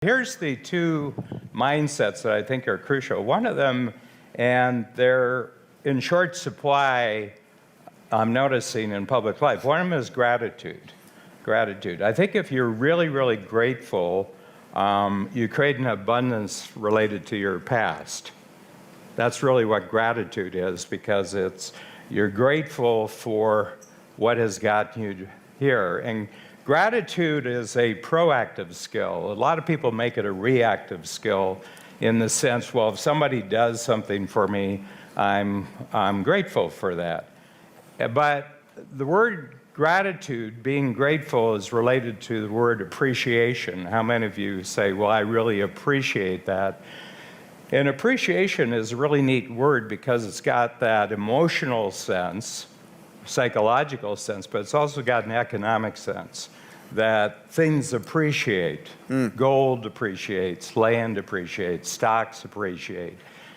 Here's the two mindsets that I think are crucial. One of them, and they're in short supply, I'm noticing in public life, one of them is gratitude. Gratitude. I think if you're really, really grateful, you create an abundance related to your past. That's really what gratitude is, because you're grateful for what has gotten you here. And gratitude is a proactive skill. A lot of people make it a reactive skill in the sense, well, if somebody does something for me, I'm grateful for that. But the word gratitude, being grateful, is related to the word appreciation. How many of you say, well, I really appreciate that? And appreciation is a really neat word because it's got that emotional sense, psychological sense, but it's also got an economic sense that things appreciate. Gold appreciates, land appreciates, stocks appreciate.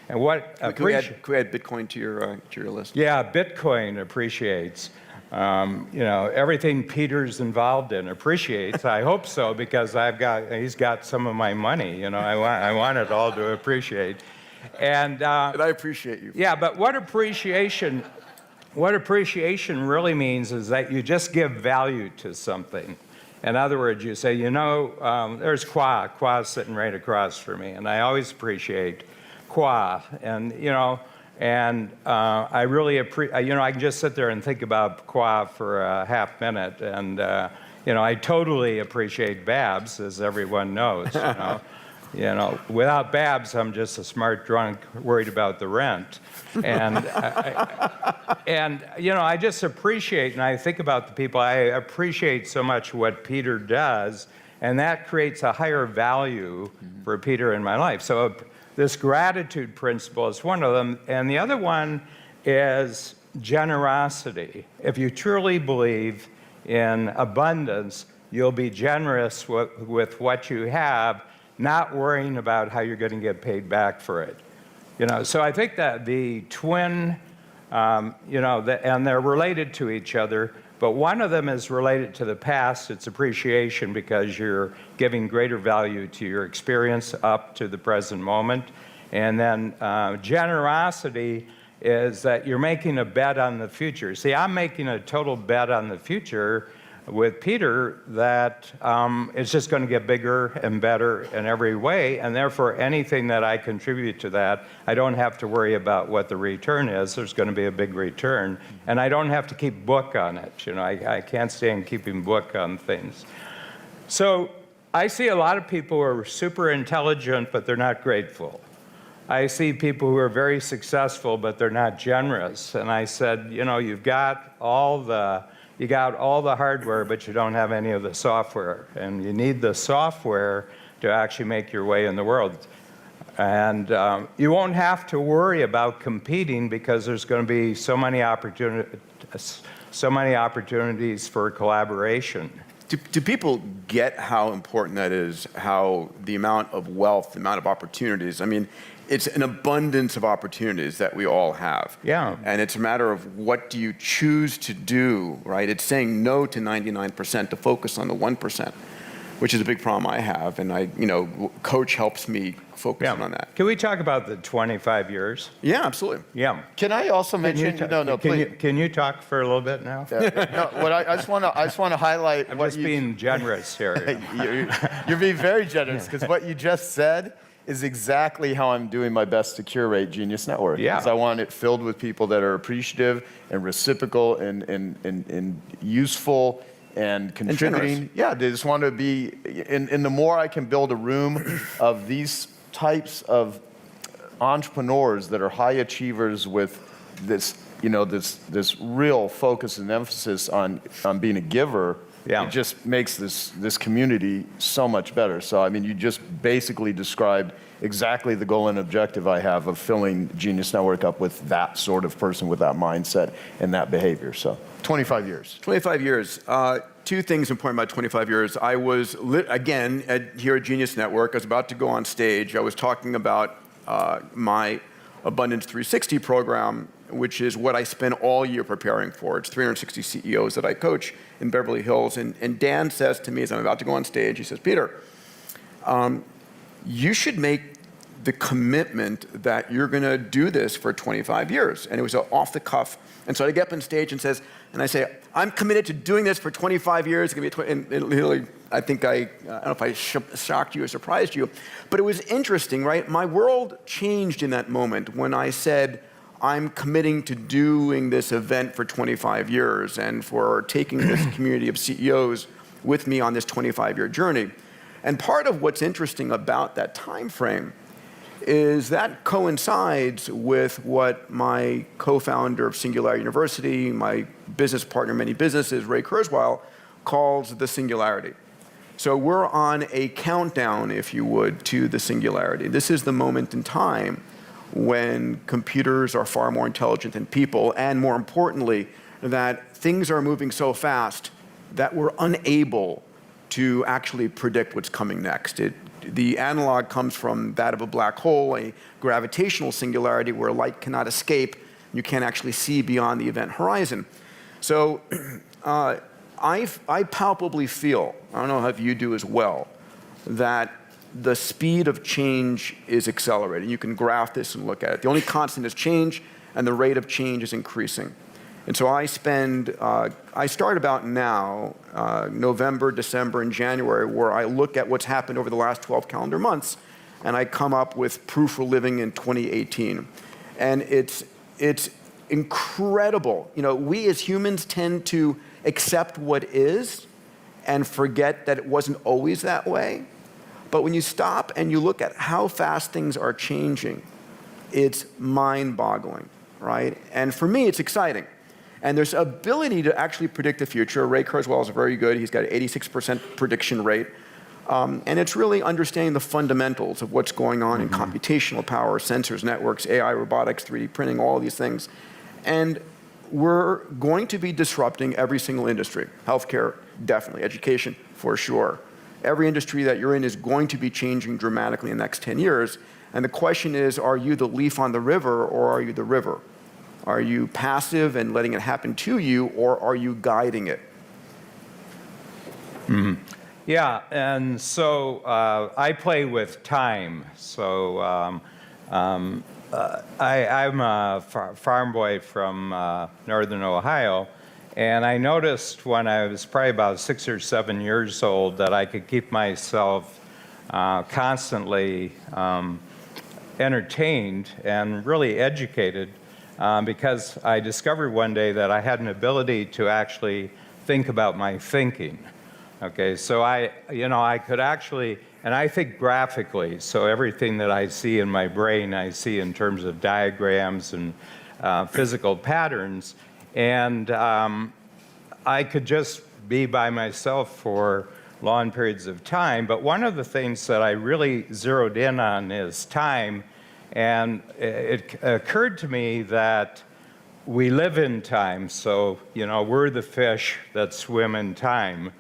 And what Can we add Bitcoin to your list? Yeah, Bitcoin appreciates. Everything Peter's involved in appreciates. I hope so, because he's got some of my money. I want it all to appreciate. And I appreciate you. Yeah, but what appreciation really means is that you just give value to something. In other words, you say, there's Kwa's sitting right across from me, and I always appreciate Kwa, and I really appreciate, I can just sit there and think about Kwa for a half minute, and I totally appreciate Babs, as everyone knows. Without Babs, I'm just a smart drunk worried about the rent, and I just appreciate, and I think about the people. I appreciate so much what Peter does, and that creates a higher value for Peter in my life. So this gratitude principle is one of them, and the other one is generosity. If you truly believe in abundance, you'll be generous with what you have, not worrying about how you're going to get paid back for it. So I think that the twin, and they're related to each other, but one of them is related to the past. It's appreciation, because you're giving greater value to your experience up to the present moment. And then generosity is that you're making a bet on the future. See, I'm making a total bet on the future with Peter that it's just going to get bigger and better in every way, and therefore anything that I contribute to that, I don't have to worry about what the return is. There's going to be a big return, and I don't have to keep book on it. I can't stand keeping book on things. So I see a lot of people who are super intelligent, but they're not grateful. I see people who are very successful, but they're not generous. And I said, you got all the hardware, but you don't have any of the software. And you need the software to actually make your way in the world. And you won't have to worry about competing, because there's going to be so many opportunities for collaboration. Do people get how important that is, how the amount of wealth, the amount of opportunities? I mean, it's an abundance of opportunities that we all have. Yeah. And it's a matter of what do you choose to do, right? It's saying no to 99% to focus on the 1%, which is a big problem I have. And Coach helps me focus on that. Can we talk about the 25 years? Yeah, absolutely. Yeah. Can I also mention? Please. Can you talk for a little bit now? I just want to highlight. I'm just being generous here. You're being very generous, because what you just said is exactly how I'm doing my best to curate Genius Network. Yeah. Because I want it filled with people that are appreciative and reciprocal and useful and contributing. And yeah, they just want to be. And the more I can build a room of these types of entrepreneurs that are high achievers with this, this real focus and emphasis on being a giver. Yeah. It just makes this community so much better. So, I mean, you just basically described exactly the goal and objective I have of filling Genius Network up with that sort of person with that mindset and that behavior. So, 25 years. 25 years. Two things important about 25 years. I was, here at Genius Network. I was about to go on stage. I was talking about my Abundance 360 program, which is what I spend all year preparing for. It's 360 CEOs that I coach in Beverly Hills. And Dan says to me, as I'm about to go on stage, he says, Peter, you should make the commitment that you're going to do this for 25 years. And it was off the cuff. And so I get up on stage and I say, I'm committed to doing this for 25 years. It's going to be and literally, I think I don't know if I shocked you or surprised you, but it was interesting, right? My world changed in that moment when I said, I'm committing to doing this event for 25 years and for taking this community of CEOs with me on this 25-year journey. And part of what's interesting about that time frame is that coincides with what my co-founder of Singularity University, my business partner in many businesses, Ray Kurzweil, calls the singularity. So we're on a countdown, if you would, to the singularity. This is the moment in time when computers are far more intelligent than people, and more importantly, that things are moving so fast that we're unable to actually predict what's coming next. The analog comes from that of a black hole, a gravitational singularity where light cannot escape. You can't actually see beyond the event horizon. So I palpably feel, I don't know if you do as well, that the speed of change is accelerating. You can graph this and look at it. The only constant is change, and the rate of change is increasing. And so I start about now, November, December, and January, where I look at what's happened over the last 12 calendar months, and I come up with proof for living in 2018. And it's incredible. You know, we as humans tend to accept what is and forget that it wasn't always that way. But when you stop and you look at how fast things are changing, it's mind-boggling, right? And for me, it's exciting. And there's ability to actually predict the future. Ray Kurzweil is very good. He's got an 86% prediction rate. And it's really understanding the fundamentals of what's going on in computational power, sensors, networks, AI, robotics, 3D printing, all of these things. And we're going to be disrupting every single industry. Healthcare, definitely. Education, for sure. Every industry that you're in is going to be changing dramatically in the next 10 years. And the question is, are you the leaf on the river, or are you the river? Are you passive and letting it happen to you, or are you guiding it? Mm-hmm. Yeah, and so I play with time. So I'm a farm boy from northern Ohio, and I noticed when I was probably about 6 or 7 years old that I could keep myself constantly entertained and really educated. Because I discovered one day that I had an ability to actually think about my thinking. Okay, so I could actually, and I think graphically, so everything that I see in my brain, I see in terms of diagrams and physical patterns, and I could just be by myself for long periods of time. But one of the things that I really zeroed in on is time. And it occurred to me that we live in time, so, we're the fish that swim in time.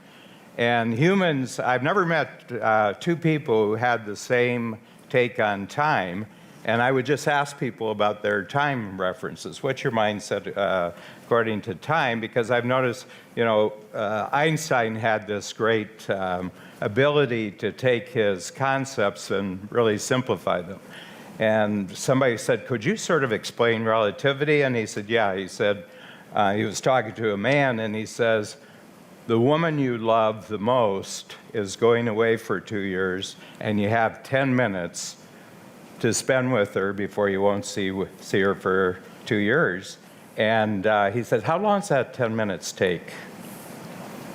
And humans, I've never met two people who had the same take on time, and I would just ask people about their time references. What's your mindset according to time? Because I've noticed, Einstein had this great ability to take his concepts and really simplify them. And somebody said, could you sort of explain relativity? And he said, yeah. He said, he was talking to a man, and he says, the woman you love the most is going away for 2 years, and you have 10 minutes to spend with her before you won't see her for 2 years. And he said, how long does that 10 minutes take?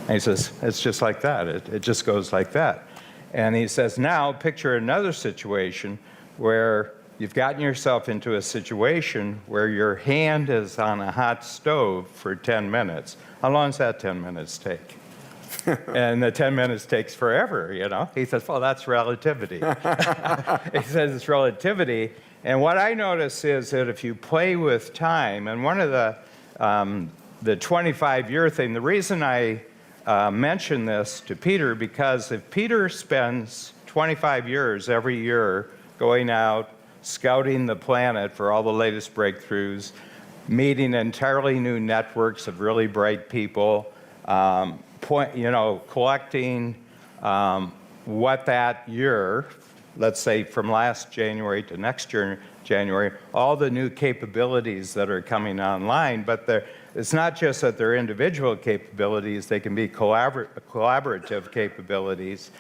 And he says, it's just like that. It just goes like that. And he says, now picture another situation where you've gotten yourself into a situation where your hand is on a hot stove for 10 minutes. How long does that 10 minutes take? And the 10 minutes takes forever, He says, well, that's relativity. He says it's relativity. And what I notice is that if you play with time, and one of the 25-year thing, the reason I mention this to Peter, because if Peter spends 25 years every year going out, scouting the planet for all the latest breakthroughs, meeting entirely new networks of really bright people, collecting what that year, let's say from last January to next January, all the new capabilities that are coming online, but it's not just that they're individual capabilities, they can be collaborative capabilities.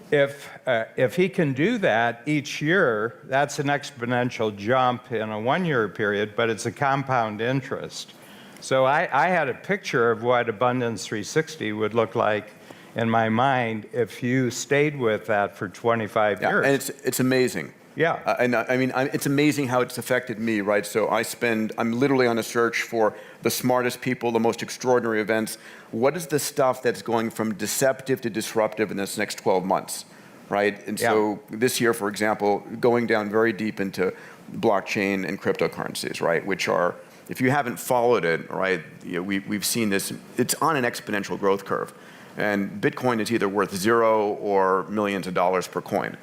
If he can do that each year, that's an exponential jump in a one-year period, but it's a compound interest. So I had a picture of what Abundance 360 would look like in my mind if you stayed with that for 25 years. And it's amazing. Yeah. It's amazing how it's affected me, right? So I'm literally on a search for the smartest people, the most extraordinary events. What is the stuff that's going from deceptive to disruptive in this next 12 months, right? And so this year, for example, going down very deep into blockchain and cryptocurrencies, right? Which are, if you haven't followed it, right, we've seen this, it's on an exponential growth curve. And Bitcoin is either worth zero or millions of dollars per coin.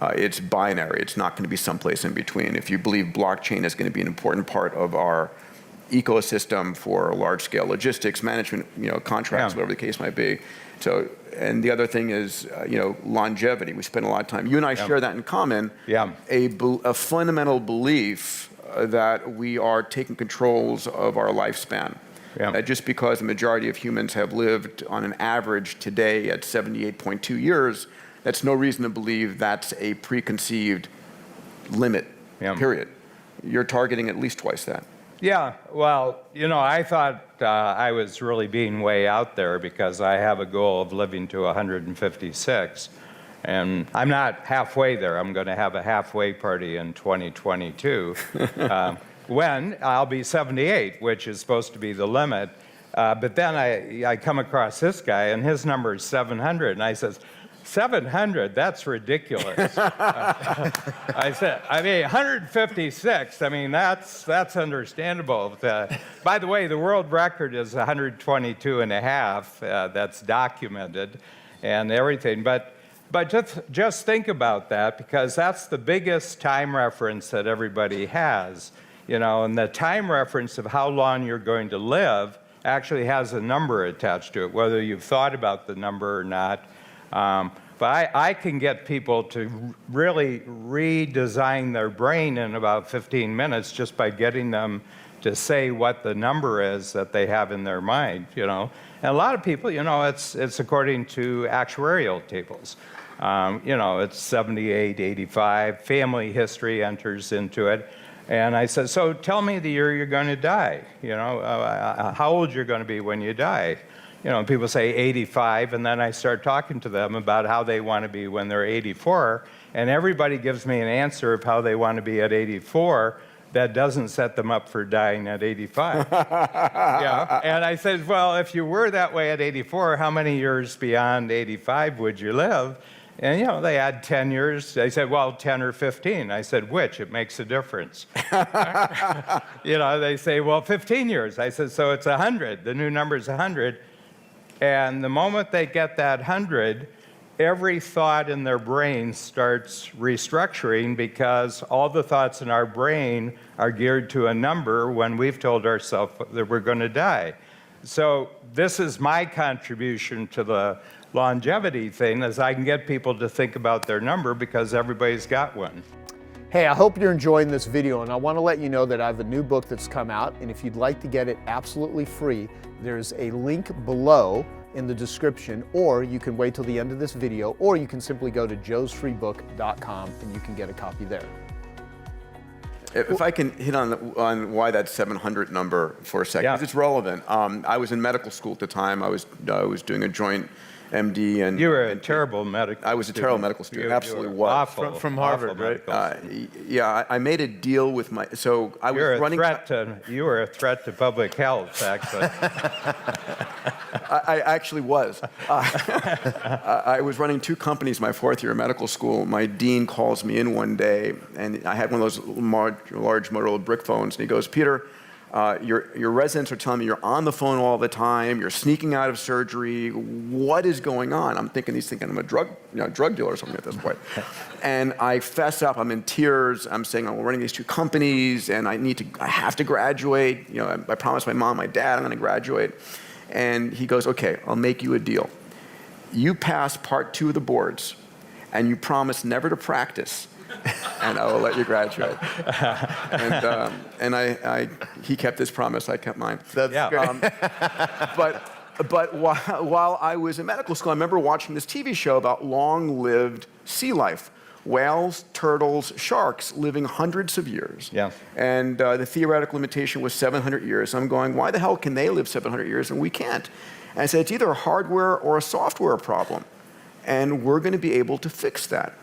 It's binary. It's not going to be someplace in between. If you believe blockchain is going to be an important part of our ecosystem for large-scale logistics, management, contracts, whatever the case might be. So, and the other thing is, longevity. We spend a lot of time. You and I share that in common. Yeah. A fundamental belief that we are taking controls of our lifespan. Yeah. Just because the majority of humans have lived on an average today at 78.2 years, that's no reason to believe that's a preconceived limit, period. You're targeting at least twice that. Yeah, well, I thought I was really being way out there because I have a goal of living to 156. And I'm not halfway there. I'm going to have a halfway party in 2022 when I'll be 78, which is supposed to be the limit. But then I come across this guy, and his number is 700. And I says, 700, that's ridiculous. I said, 156, that's understandable. By the way, the world record is 122 and a half. That's documented and everything. But just think about that, because that's the biggest time reference that everybody has. And the time reference of how long you're going to live actually has a number attached to it, whether you've thought about the number or not. But I can get people to really redesign their brain in about 15 minutes just by getting them to say what the number is that they have in their mind, And a lot of people, it's according to actuarial tables. It's 78, 85, family history enters into it. And I said, so tell me the year you're going to die, how old you're going to be when you die. People say 85, and then I start talking to them about how they want to be when they're 84, and everybody gives me an answer of how they want to be at 84 that doesn't set them up for dying at 85. And I said, well, if you were that way at 84, how many years beyond 85 would you live? And, they add 10 years. They said, well, 10 or 15. I said, which? It makes a difference. They say, well, 15 years. I said, so it's 100. The new number is 100. And the moment they get that 100, every thought in their brain starts restructuring, because all the thoughts in our brain are geared to a number when we've told ourselves that we're going to die. So this is my contribution to the longevity thing, is I can get people to think about their number because everybody's got one. Hey, I hope you're enjoying this video, and I want to let you know that I have a new book that's come out, and if you'd like to get it absolutely free, there's a link below in the description, or you can wait till the end of this video, or you can simply go to joesfreebook.com and you can get a copy there. If I can hit on why that 700 number for a second, because it's relevant. I was in medical school at the time. I was doing a joint MD, and you were a terrible medical. I was a terrible medical student. Absolutely was. Awful, from Harvard, right? I made a deal with my. So I was running. You were a threat to public health, actually. I actually was. I was running two companies my fourth year of medical school. My dean calls me in one day, and I had one of those large Motorola brick phones, and he goes, Peter, your residents are telling me you're on the phone all the time, you're sneaking out of surgery, what is going on? I'm thinking he's thinking I'm a drug dealer or something at this point. And I fess up, I'm in tears, I'm saying I'm running these two companies, and I have to graduate. I promised my mom, my dad, I'm going to graduate. And he goes, okay, I'll make you a deal. You pass part 2 of the boards, and you promise never to practice, and I will let you graduate. And he kept his promise, I kept mine. That's great. But while I was in medical school, I remember watching this TV show about long-lived sea life. Whales, turtles, sharks living hundreds of years. Yeah. And the theoretical limitation was 700 years. I'm going, why the hell can they live 700 years and we can't? And I said, it's either a hardware or a software problem. And we're going to be able to fix that.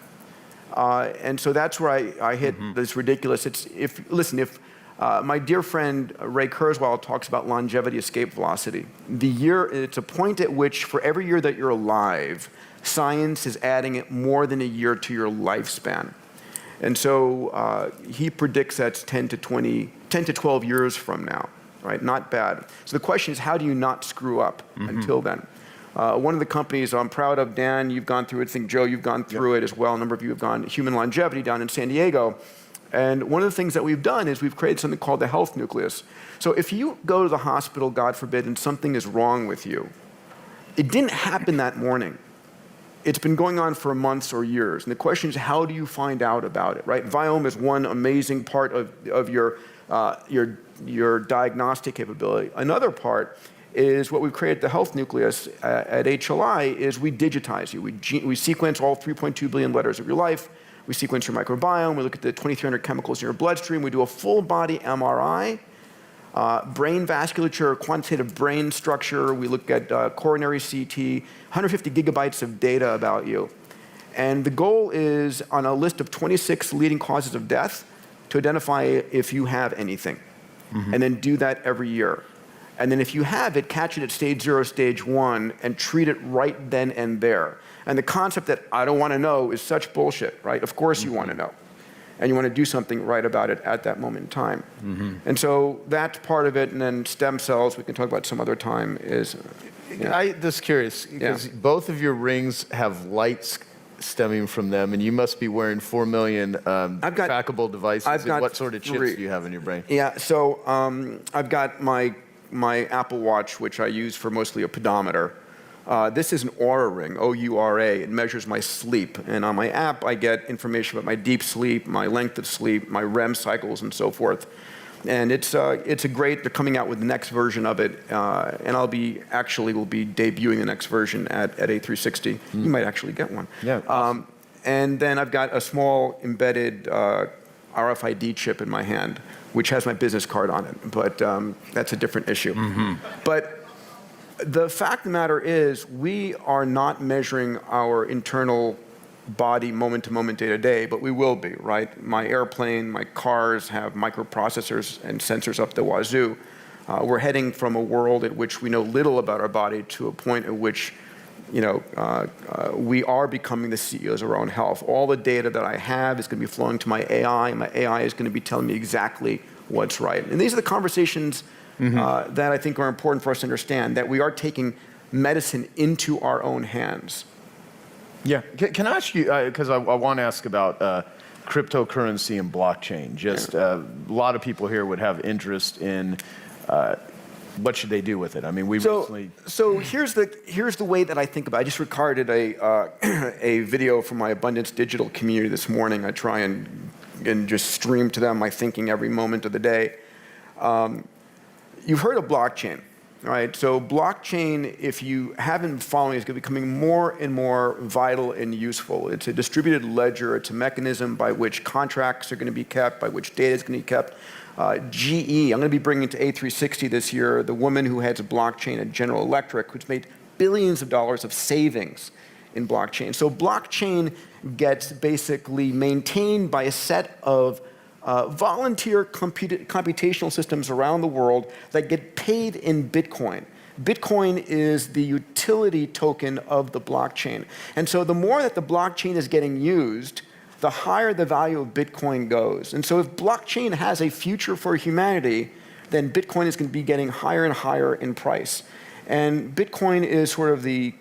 And so that's where I hit this ridiculous. If my dear friend Ray Kurzweil talks about longevity escape velocity. It's a point at which for every year that you're alive, science is adding more than a year to your lifespan. And so he predicts that's 10 to 12 years from now, right? Not bad. So the question is, how do you not screw up until then? One of the companies I'm proud of, Dan, you've gone through it. I think, Joe, you've gone through it as well. A number of you have gone Human Longevity down in San Diego. And one of the things that we've done is we've created something called the health nucleus. So if you go to the hospital, God forbid, and something is wrong with you, it didn't happen that morning. It's been going on for months or years. And the question is, how do you find out about it, right? Viome is one amazing part of your diagnostic capability. Another part is what we've created, the health nucleus at HLI, is we digitize you. We sequence all 3.2 billion letters of your life. We sequence your microbiome. We look at the 2,300 chemicals in your bloodstream. We do a full body MRI. Brain vasculature, quantitative brain structure. We look at coronary CT, 150 gigabytes of data about you. And the goal is, on a list of 26 leading causes of death, to identify if you have anything. And then do that every year. And then if you have it, catch it at stage 0, stage 1, and treat it right then and there. And the concept that I don't want to know is such bullshit, right? Of course you want to know. And you want to do something right about it at that moment in time. And so that's part of it. And then stem cells, we can talk about some other time, is... I'm just curious, because both of your rings have lights stemming from them, and you must be wearing 4 million trackable devices. What sort of chips do you have in your brain? Yeah, so I've got my Apple Watch, which I use for mostly a pedometer. This is an Oura ring, O-U-R-A. It measures my sleep. And on my app, I get information about my deep sleep, my length of sleep, my REM cycles, and so forth. And it's a great, they're coming out with the next version of it. And we'll be debuting the next version at A360. You might actually get one. Yeah. Awesome. And then I've got a small embedded RFID chip in my hand, which has my business card on it. But that's a different issue. But the fact of the matter is, we are not measuring our internal body moment to moment, day to day, but we will be, right? My airplane, my cars have microprocessors and sensors up the wazoo. We're heading from a world at which we know little about our body to a point at which, we are becoming the CEOs of our own health. All the data that I have is going to be flowing to my AI, and my AI is going to be telling me exactly what's right. And these are the conversations that I think are important for us to understand, that we are taking medicine into our own hands. Yeah. Can I ask you, because I want to ask about cryptocurrency and blockchain. Just a lot of people here would have interest in what should they do with it. I mean, So here's the way that I think about it. I just recorded a video from my Abundance Digital community this morning. I try and just stream to them my thinking every moment of the day. You've heard of blockchain, right? So blockchain, if you haven't been following, is becoming more and more vital and useful. It's a distributed ledger. It's a mechanism by which contracts are going to be kept, by which data is going to be kept. GE, I'm going to be bringing to A360 this year the woman who heads blockchain at General Electric, who's made billions of dollars of savings in blockchain. So blockchain gets basically maintained by a set of volunteer computational systems around the world that get paid in Bitcoin. Bitcoin is the utility token of the blockchain. And so the more that the blockchain is getting used, the higher the value of Bitcoin goes. And so if blockchain has a future for humanity, then Bitcoin is going to be getting higher and higher in price. And Bitcoin is sort of the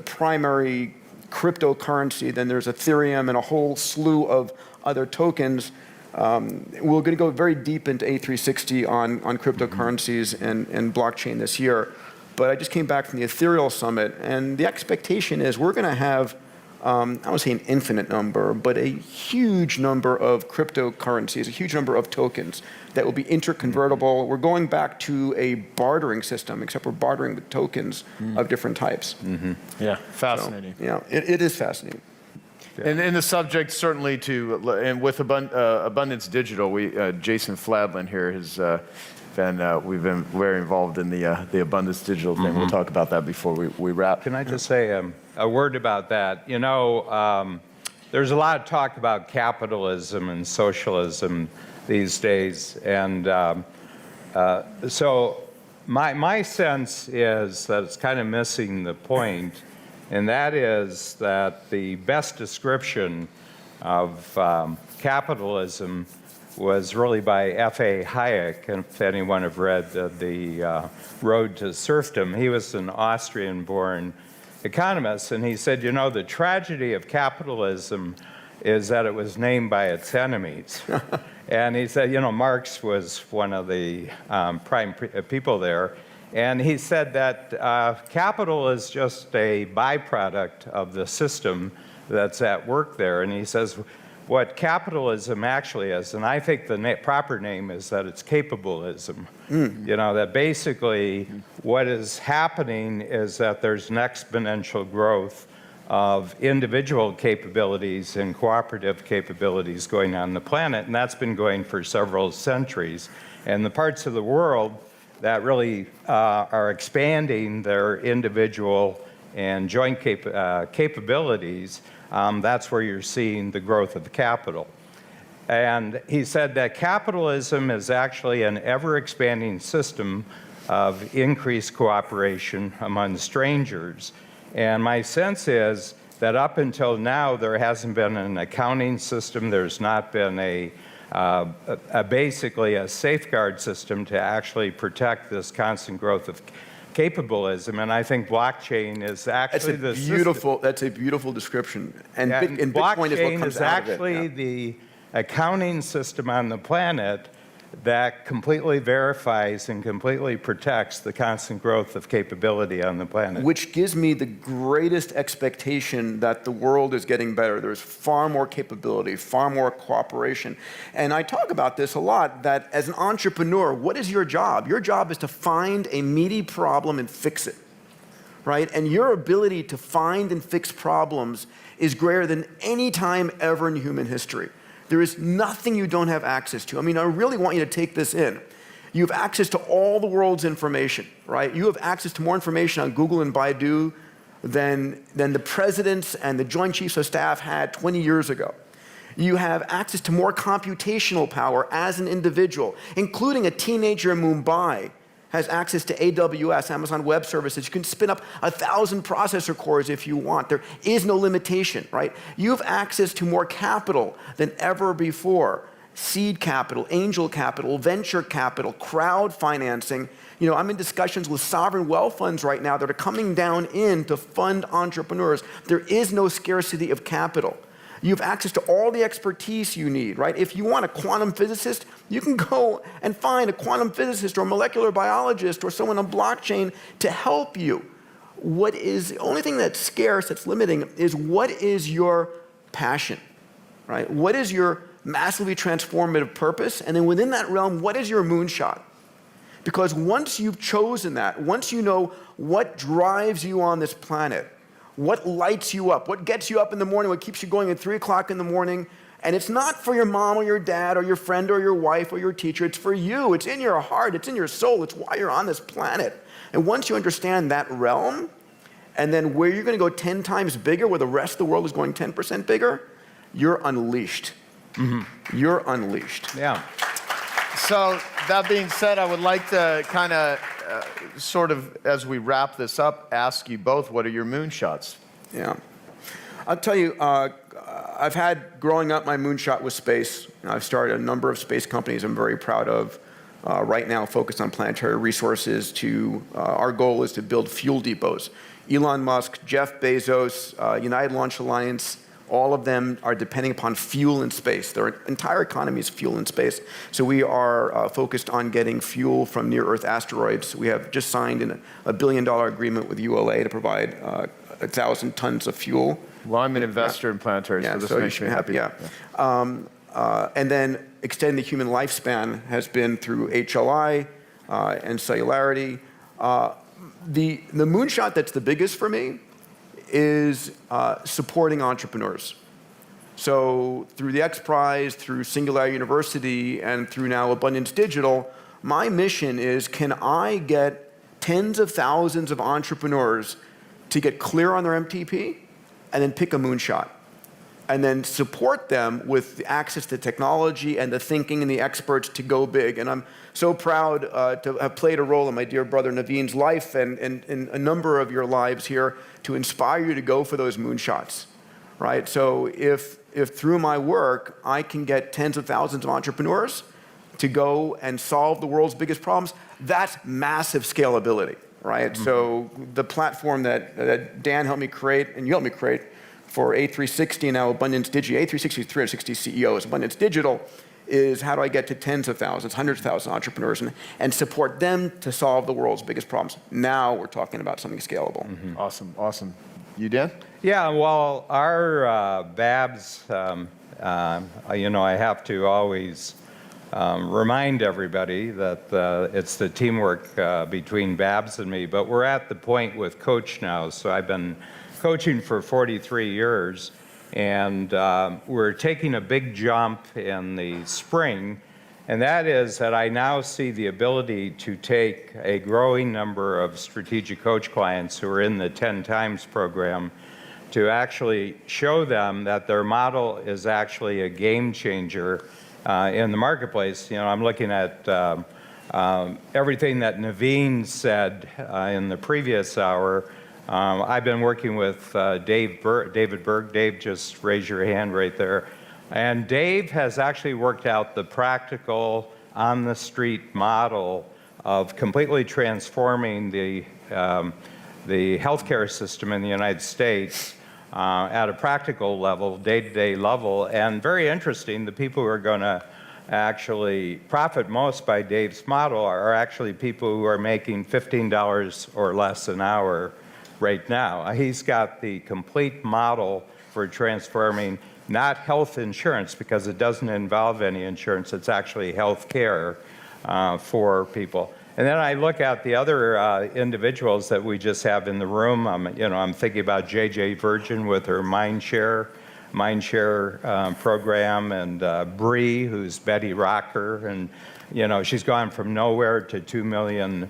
primary cryptocurrency. Then there's Ethereum and a whole slew of other tokens. We're going to go very deep into A360 on cryptocurrencies and blockchain this year. But I just came back from the Ethereal Summit, and the expectation is we're going to have I won't say an infinite number, but a huge number of cryptocurrencies, a huge number of tokens that will be interconvertible. We're going back to a bartering system, except we're bartering with tokens of different types. Yeah, fascinating. So, yeah, it is fascinating. And the subject certainly and with Abundance Digital, Jason Fladlin here has we've been very involved in the Abundance Digital thing. We'll talk about that before we wrap. Can I just say a word about that? You know, there's a lot of talk about capitalism and socialism these days, and so my sense is that it's kind of missing the point, and that is that the best description of capitalism was really by F.A. Hayek, and if anyone have read the Road to Serfdom. He was an Austrian-born economist, and he said, you know, the tragedy of capitalism is that it was named by its enemies. And he said, you know, Marx was one of the prime people there, and he said that capital is just a byproduct of the system that's at work there. And he says, what capitalism actually is, and I think the proper name is that it's capableism. You know, that basically what is happening is that there's an exponential growth of individual capabilities and cooperative capabilities going on the planet, and that's been going for several centuries. And the parts of the world that really are expanding their individual and joint capabilities, that's where you're seeing the growth of the capital. And he said that capitalism is actually an ever-expanding system of increased cooperation among strangers. And my sense is that up until now, there hasn't been an accounting system. There's not been basically a safeguard system to actually protect this constant growth of capableism, and I think blockchain is actually the system. That's a beautiful description. And Bitcoin blockchain is actually the accounting system on the planet that completely verifies and completely protects the constant growth of capability on the planet. Which gives me the greatest expectation that the world is getting better. There's far more capability, far more cooperation. And I talk about this a lot, that as an entrepreneur, what is your job? Your job is to find a meaty problem and fix it, right? And your ability to find and fix problems is greater than any time ever in human history. There is nothing you don't have access to. I mean, I really want you to take this in. You have access to all the world's information, right? You have access to more information on Google and Baidu than the presidents and the Joint Chiefs of Staff had 20 years ago. You have access to more computational power as an individual, including a teenager in Mumbai has access to AWS, Amazon Web Services. You can spin up 1,000 processor cores if you want. There is no limitation, right? You have access to more capital than ever before. Seed capital, angel capital, venture capital, crowd financing. You know, I'm in discussions with sovereign wealth funds right now that are coming down in to fund entrepreneurs. There is no scarcity of capital. You have access to all the expertise you need, right? If you want a quantum physicist, you can go and find a quantum physicist or a molecular biologist or someone on blockchain to help you. What is the only thing that's scarce, that's limiting, is what is your passion, right? What is your massively transformative purpose? And then within that realm, what is your moonshot? Because once you've chosen that, once you know what drives you on this planet, what lights you up, what gets you up in the morning, what keeps you going at 3 o'clock in the morning, and it's not for your mom or your dad or your friend or your wife or your teacher, it's for you, it's in your heart, it's in your soul, it's why you're on this planet. And once you understand that realm, and then where you're gonna go 10 times bigger, where the rest of the world is going 10% bigger, you're unleashed. You're unleashed. Yeah. So that being said, I would like to kind of sort of, as we wrap this up, ask you both, what are your moonshots? Yeah. I'll tell you, I've had, growing up, my moonshot was space. I've started a number of space companies I'm very proud of. Right now, focused on planetary resources. Our goal is to build fuel depots. Elon Musk, Jeff Bezos, United Launch Alliance, all of them are depending upon fuel in space. Their entire economy is fuel in space. So we are focused on getting fuel from near-Earth asteroids. We have just signed a $1 billion agreement with ULA to provide 1,000 tons of fuel Well, I'm an investor in planetary, so this you makes should me happy. And then extend the human lifespan has been through HLI and Singularity. The moonshot that's the biggest for me is supporting entrepreneurs. So through the XPRIZE, through Singularity University, and through now Abundance Digital, my mission is, can I get tens of thousands of entrepreneurs to get clear on their MTP and then pick a moonshot? And then support them with the access to technology and the thinking and the experts to go big. And I'm so proud to have played a role in my dear brother Naveen's life and in a number of your lives here to inspire you to go for those moonshots, right? So if through my work I can get tens of thousands of entrepreneurs to go and solve the world's biggest problems, that's massive scalability, right? Mm-hmm. So the platform that Dan helped me create and you helped me create for A360 and now Abundance Digital, A360 is 360 CEOs, Abundance Digital is how do I get to tens of thousands, hundreds of thousands of entrepreneurs and support them to solve the world's biggest problems. Now we're talking about something scalable. Mm-hmm. Awesome, awesome. You, Dan? Yeah, well, our Babs, you know, I have to always remind everybody that it's the teamwork between Babs and me, but we're at the point with Coach now, so I've been coaching for 43 years, and we're taking a big jump in the spring, and that is that I now see the ability to take a growing number of strategic coach clients who are in the 10 times program to actually show them that their model is actually a game changer in the marketplace. You know, I'm looking at everything that Naveen said in the previous hour. I've been working with David Berg. Dave, just raise your hand right there. And Dave has actually worked out the practical, on-the-street model of completely transforming the healthcare system in the United States at a practical level, day-to-day level. And very interesting, the people who are going to actually profit most by Dave's model are actually people who are making $15 or less an hour right now. He's got the complete model for transforming not health insurance, because it doesn't involve any insurance, it's actually health care for people. And then I look at the other individuals that we just have in the room. I'm thinking about JJ Virgin with her Mindshare program, and Bree, who's Betty Rocker, and she's gone from nowhere to 2 million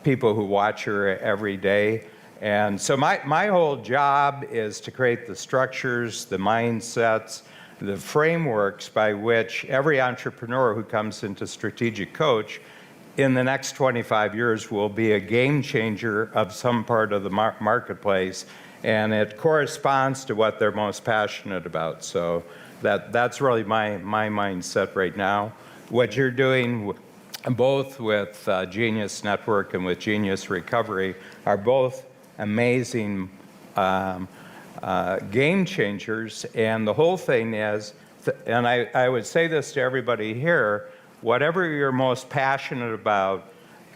people who watch her every day. And so my whole job is to create the structures, the mindsets, the frameworks by which every entrepreneur who comes into Strategic Coach in the next 25 years will be a game changer of some part of the marketplace, and it corresponds to what they're most passionate about. So that's really my mindset right now. What you're doing both with Genius Network and with Genius Recovery are both amazing game changers, and the whole thing is, and I would say this to everybody here, whatever you're most passionate about,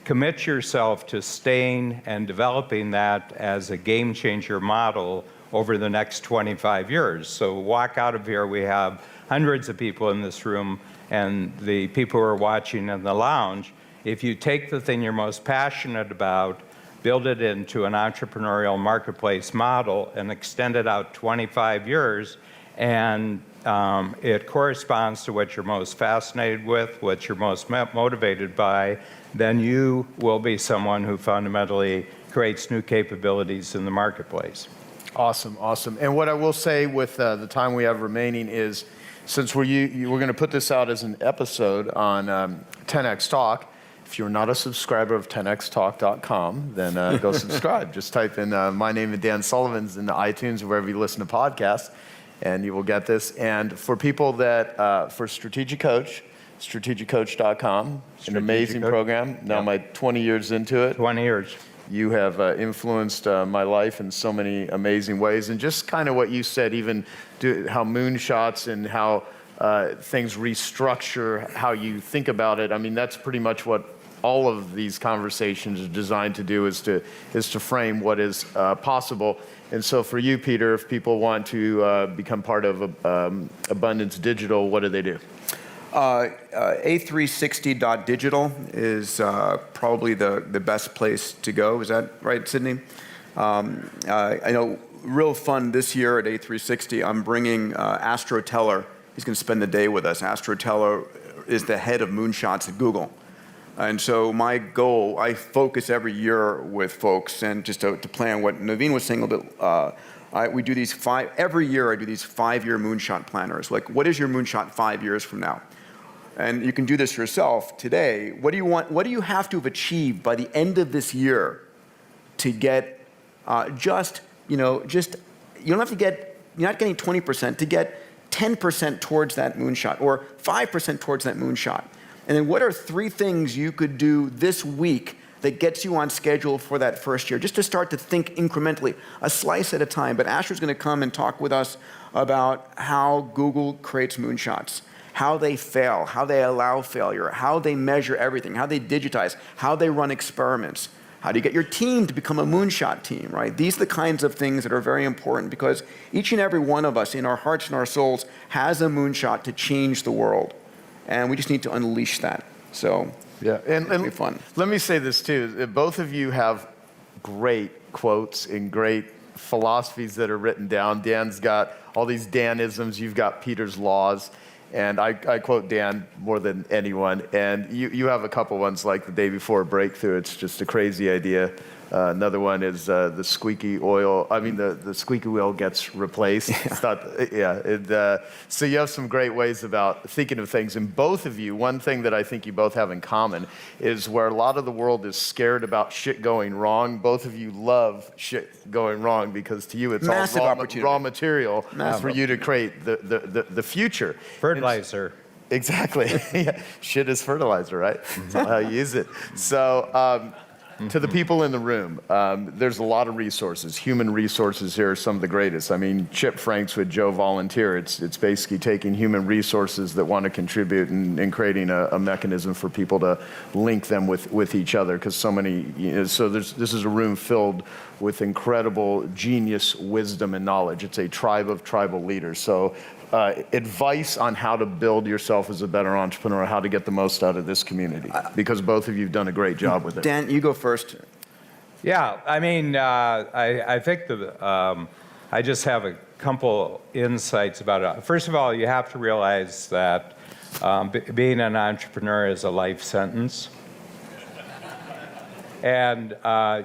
commit yourself to staying and developing that as a game changer model over the next 25 years. So walk out of here, we have hundreds of people in this room and the people who are watching in the lounge. If you take the thing you're most passionate about, build it into an entrepreneurial marketplace model and extend it out 25 years, and it corresponds to what you're most fascinated with, what you're most motivated by, then you will be someone who fundamentally creates new capabilities in the marketplace. Awesome, awesome. And what I will say with the time we have remaining is, since we're going to put this out as an episode on 10X Talk, if you're not a subscriber of 10xtalk.com, then go subscribe. Just type in my name and Dan Sullivan's in the iTunes or wherever you listen to podcasts, and you will get this. And for people that, for Strategic Coach, strategiccoach.com, an amazing program. Now my 20 years into it. 20 years. You have influenced my life in so many amazing ways. And just kind of what you said, even how moonshots and how things restructure how you think about it. I mean, that's pretty much what all of these conversations are designed to do is to frame what is possible. And so for you, Peter, if people want to become part of Abundance Digital, what do they do? A360.digital is probably the best place to go. Is that right, Sydney? I know, real fun this year at A360, I'm bringing Astro Teller. He's going to spend the day with us. Astro Teller is the head of Moonshots at Google. And so my goal, I focus every year with folks, and just to plan what Naveen was saying a little bit, we do these every year I do these 5-year moonshot planners. Like, what is your moonshot 5 years from now? And you can do this yourself today. What do you want? What do you have to have achieved by the end of this year to get you don't have to get, you're not getting 20%, to get 10% towards that moonshot or 5% towards that moonshot. And then what are 3 things you could do this week that gets you on schedule for that first year, just to start to think incrementally, a slice at a time. But Asher's going to come and talk with us about how Google creates moonshots, how they fail, how they allow failure, how they measure everything, how they digitize, how they run experiments. How do you get your team to become a moonshot team, right? These are the kinds of things that are very important, because each and every one of us in our hearts and our souls has a moonshot to change the world. And we just need to unleash that. So yeah, and it'll be fun. Let me say this too. Both of you have great quotes and great philosophies that are written down. Dan's got all these Danisms. You've got Peter's laws. And I quote Dan more than anyone. And you have a couple ones like the day before a breakthrough. It's just a crazy idea. Another one is the squeaky wheel gets replaced. Yeah. So you have some great ways about thinking of things. And both of you, one thing that I think you both have in common is where a lot of the world is scared about shit going wrong, both of you love shit going wrong, because to you it's massive all raw material for you to create the future. Fertilizer. Exactly. Yeah. Shit is fertilizer, right? That's how you use it. So to the people in the room, there's a lot of resources. Human resources here are some of the greatest. I mean, Chip Franks with Joe Volunteer, it's basically taking human resources that want to contribute and creating a mechanism for people to link them with each other, because so many, this is a room filled with incredible genius, wisdom, and knowledge. It's a tribe of tribal leaders. So advice on how to build yourself as a better entrepreneur, how to get the most out of this community, because both of you have done a great job with it. Dan, you go first. Yeah, I mean, I think I just have a couple insights about it. First of all, you have to realize that being an entrepreneur is a life sentence. And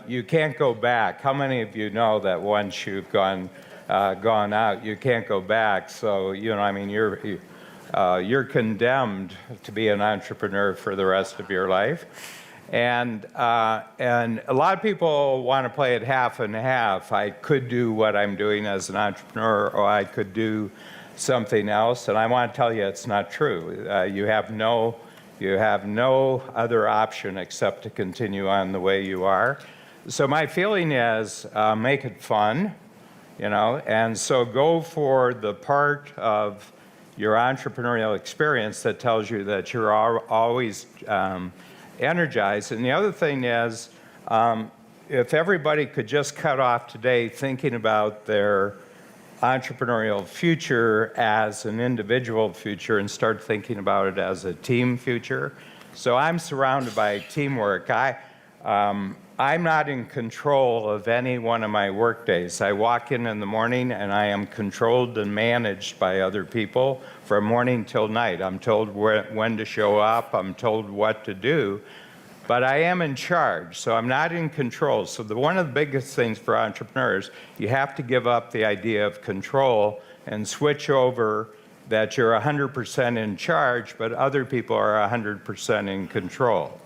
you can't go back. How many of you know that once you've gone out, you can't go back? So, I mean, you're condemned to be an entrepreneur for the rest of your life. And a lot of people want to play it half and half. I could do what I'm doing as an entrepreneur, or I could do something else. And I want to tell you it's not true. You have no other option except to continue on the way you are. So my feeling is make it fun. And so go for the part of your entrepreneurial experience that tells you that you're always energized. And the other thing is, if everybody could just cut off today thinking about their entrepreneurial future as an individual future and start thinking about it as a team future. So I'm surrounded by teamwork. I'm not in control of any one of my work days. I walk in the morning and I am controlled and managed by other people from morning till night. I'm told when to show up, I'm told what to do, but I am in charge, so I'm not in control. So one of the biggest things for entrepreneurs, you have to give up the idea of control and switch over that you're 100% in charge, but other people are 100% in control.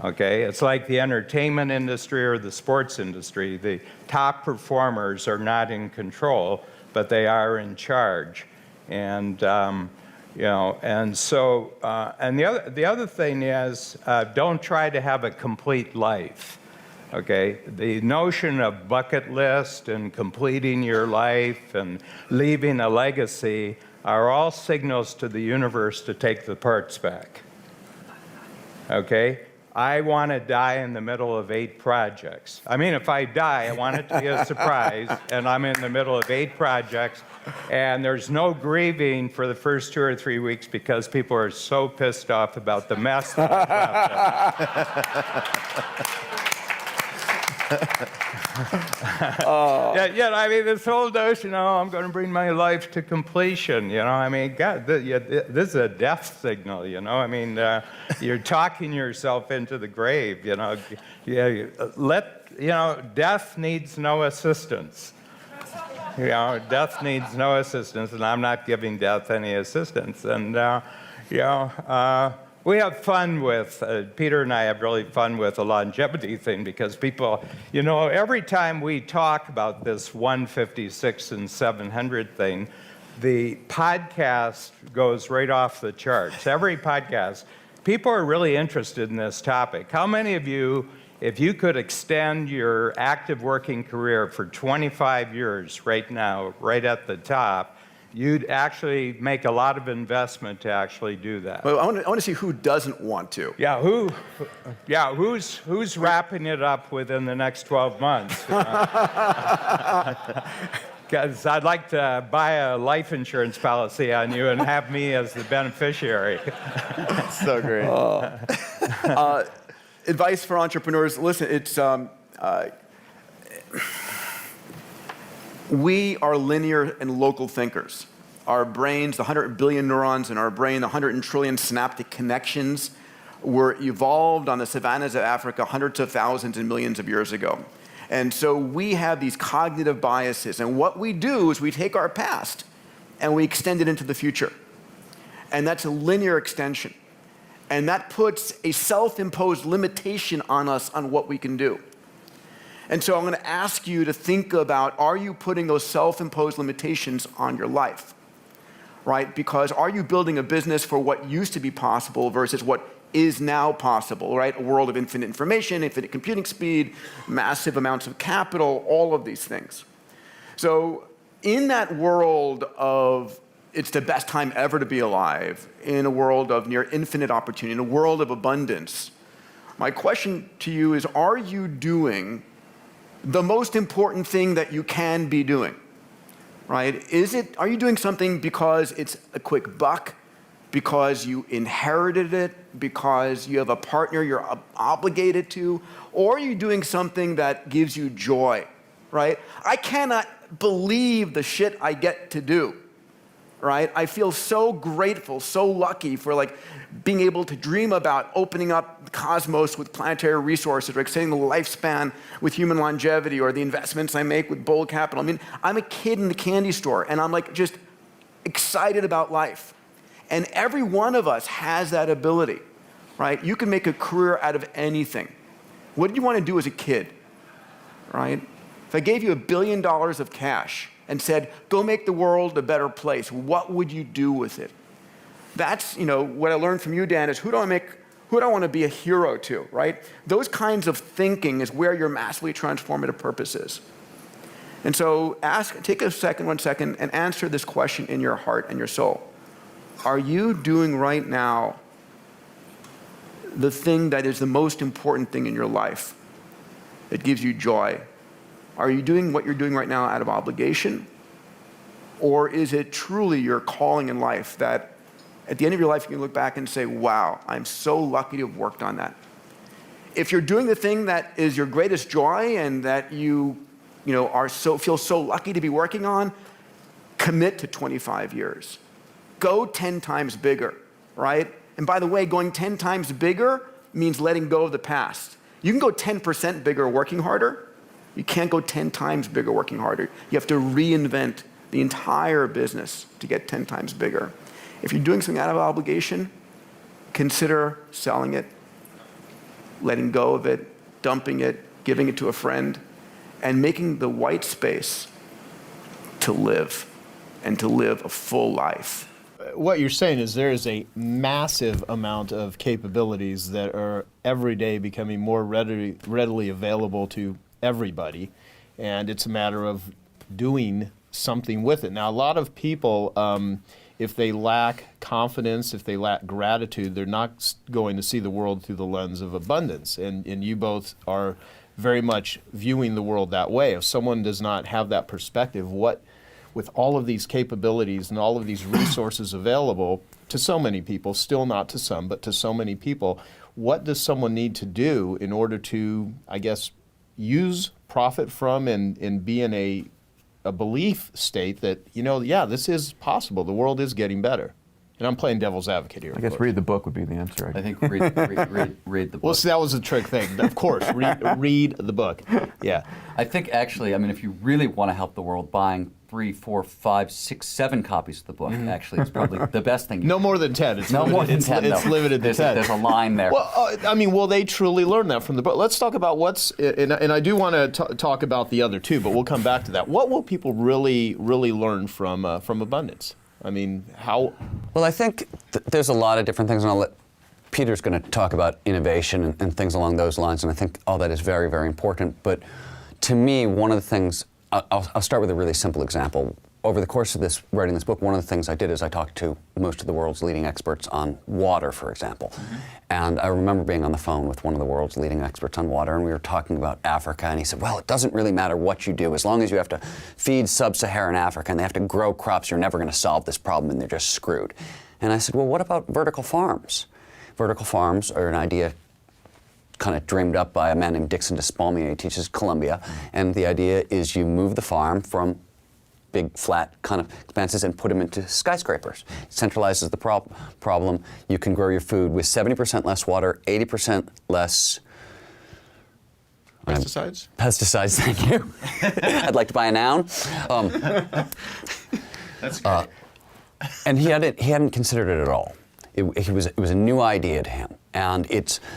Okay, it's like the entertainment industry or the sports industry. The top performers are not in control, but they are in charge. And and so the other thing is, don't try to have a complete life. Okay, the notion of bucket list and completing your life and leaving a legacy are all signals to the universe to take the parts back. Okay. I want to die in the middle of 8 projects. I mean, if I die, I want it to be a surprise, and I'm in the middle of 8 projects, and there's no grieving for the first 2 or 3 weeks because people are so pissed off about the mess that yeah, I mean, this whole notion, oh, I'm going to bring my life to completion, you know, I mean, God, this is a death signal, you know, I mean, you're talking yourself into the grave, you know, death needs no assistance. You know, death needs no assistance, and I'm not giving death any assistance. And, we have fun with, Peter and I have really fun with the longevity thing because people, you know, every time we talk about this 156 and 700 thing, the podcast goes right off the charts. Every podcast, people are really interested in this topic. How many of you, if you could extend your active working career for 25 years right now, right at the top, you'd actually make a lot of investment to actually do that? Well, I want to see who doesn't want to. Yeah, who's wrapping it up within the next 12 months? Because I'd like to buy a life insurance policy on you and have me as the beneficiary. So great. Advice for entrepreneurs, listen, it's, we are linear and local thinkers. Our brains, the 100 billion neurons in our brain, the 100 trillion synaptic connections were evolved on the savannas of Africa hundreds of thousands and millions of years ago. And so we have these cognitive biases. And what we do is we take our past and we extend it into the future. And that's a linear extension. And that puts a self-imposed limitation on us on what we can do. And so I'm going to ask you to think about, are you putting those self-imposed limitations on your life? Right? Because are you building a business for what used to be possible versus what is now possible, right? A world of infinite information, infinite computing speed, massive amounts of capital, all of these things. So in that world of it's the best time ever to be alive, in a world of near infinite opportunity, in a world of abundance, my question to you is, are you doing the most important thing that you can be doing, right? Are you doing something because it's a quick buck, because you inherited it, because you have a partner you're obligated to, or are you doing something that gives you joy, right? I cannot believe the shit I get to do, right? I feel so grateful, so lucky for like being able to dream about opening up the cosmos with planetary resources, or extending the lifespan with human longevity, or the investments I make with bold capital. I mean, I'm a kid in the candy store, and I'm like just excited about life. And every one of us has that ability, right? You can make a career out of anything. What did you want to do as a kid, right? If I gave you $1 billion of cash and said, go make the world a better place, what would you do with it? That's, what I learned from you, Dan, is who do I want to be a hero to, right? Those kinds of thinking is where your massively transformative purpose is. And so take 1 second, and answer this question in your heart and your soul. Are you doing right now the thing that is the most important thing in your life that gives you joy? Are you doing what you're doing right now out of obligation? Or is it truly your calling in life that at the end of your life you can look back and say, wow, I'm so lucky to have worked on that? If you're doing the thing that is your greatest joy and that you feel so lucky to be working on, commit to 25 years. Go 10 times bigger, right? And by the way, going 10 times bigger means letting go of the past. You can go 10% bigger working harder. You can't go 10 times bigger working harder. You have to reinvent the entire business to get 10 times bigger. If you're doing something out of obligation, consider selling it, letting go of it, dumping it, giving it to a friend, and making the white space to live, and to live a full life. What you're saying is there is a massive amount of capabilities that are every day becoming more readily available to everybody, and it's a matter of doing something with it. Now, a lot of people, if they lack confidence, if they lack gratitude, they're not going to see the world through the lens of abundance. And you both are very much viewing the world that way. If someone does not have that perspective, with all of these capabilities and all of these resources available to so many people, still not to some, but to so many people, what does someone need to do in order to, I guess, use, profit from, and be in a belief state that, yeah, this is possible. The world is getting better. And I'm playing devil's advocate here. I guess read the book would be the answer. I think read the book. Well, see, that was a trick thing. Of course, read the book. Yeah. I think actually, I mean, if you really want to help the world, buying 3, 4, 5, 6, 7 copies of the book actually is probably the best thing. No more than 10. It's no limited, more than 10. It's limited to 10. There's a line there. Well, I mean, will they truly learn that from the book? Let's talk about and I do want to talk about the other two, but we'll come back to that. What will people really learn from abundance? I mean, how? Well, I think there's a lot of different things, and I'll let Peter's going to talk about innovation and things along those lines, and I think all that is very, very important. But to me, one of the things, I'll start with a really simple example. Over the course of writing this book, one of the things I did is I talked to most of the world's leading experts on water, for example. And I remember being on the phone with one of the world's leading experts on water, and we were talking about Africa, and he said, well, it doesn't really matter what you do. As long as you have to feed sub-Saharan Africa and they have to grow crops, you're never going to solve this problem, and they're just screwed. And I said, well, what about vertical farms? Vertical farms are an idea kind of dreamed up by a man named Dixon Despalmier. He teaches Columbia, and the idea is you move the farm from big flat kind of expanses and put them into skyscrapers. It centralizes the problem. You can grow your food with 70% less water, 80% less Pesticides? Pesticides, thank you. I'd like to buy a noun. That's great. And he hadn't considered it at all. It was a new idea to him. And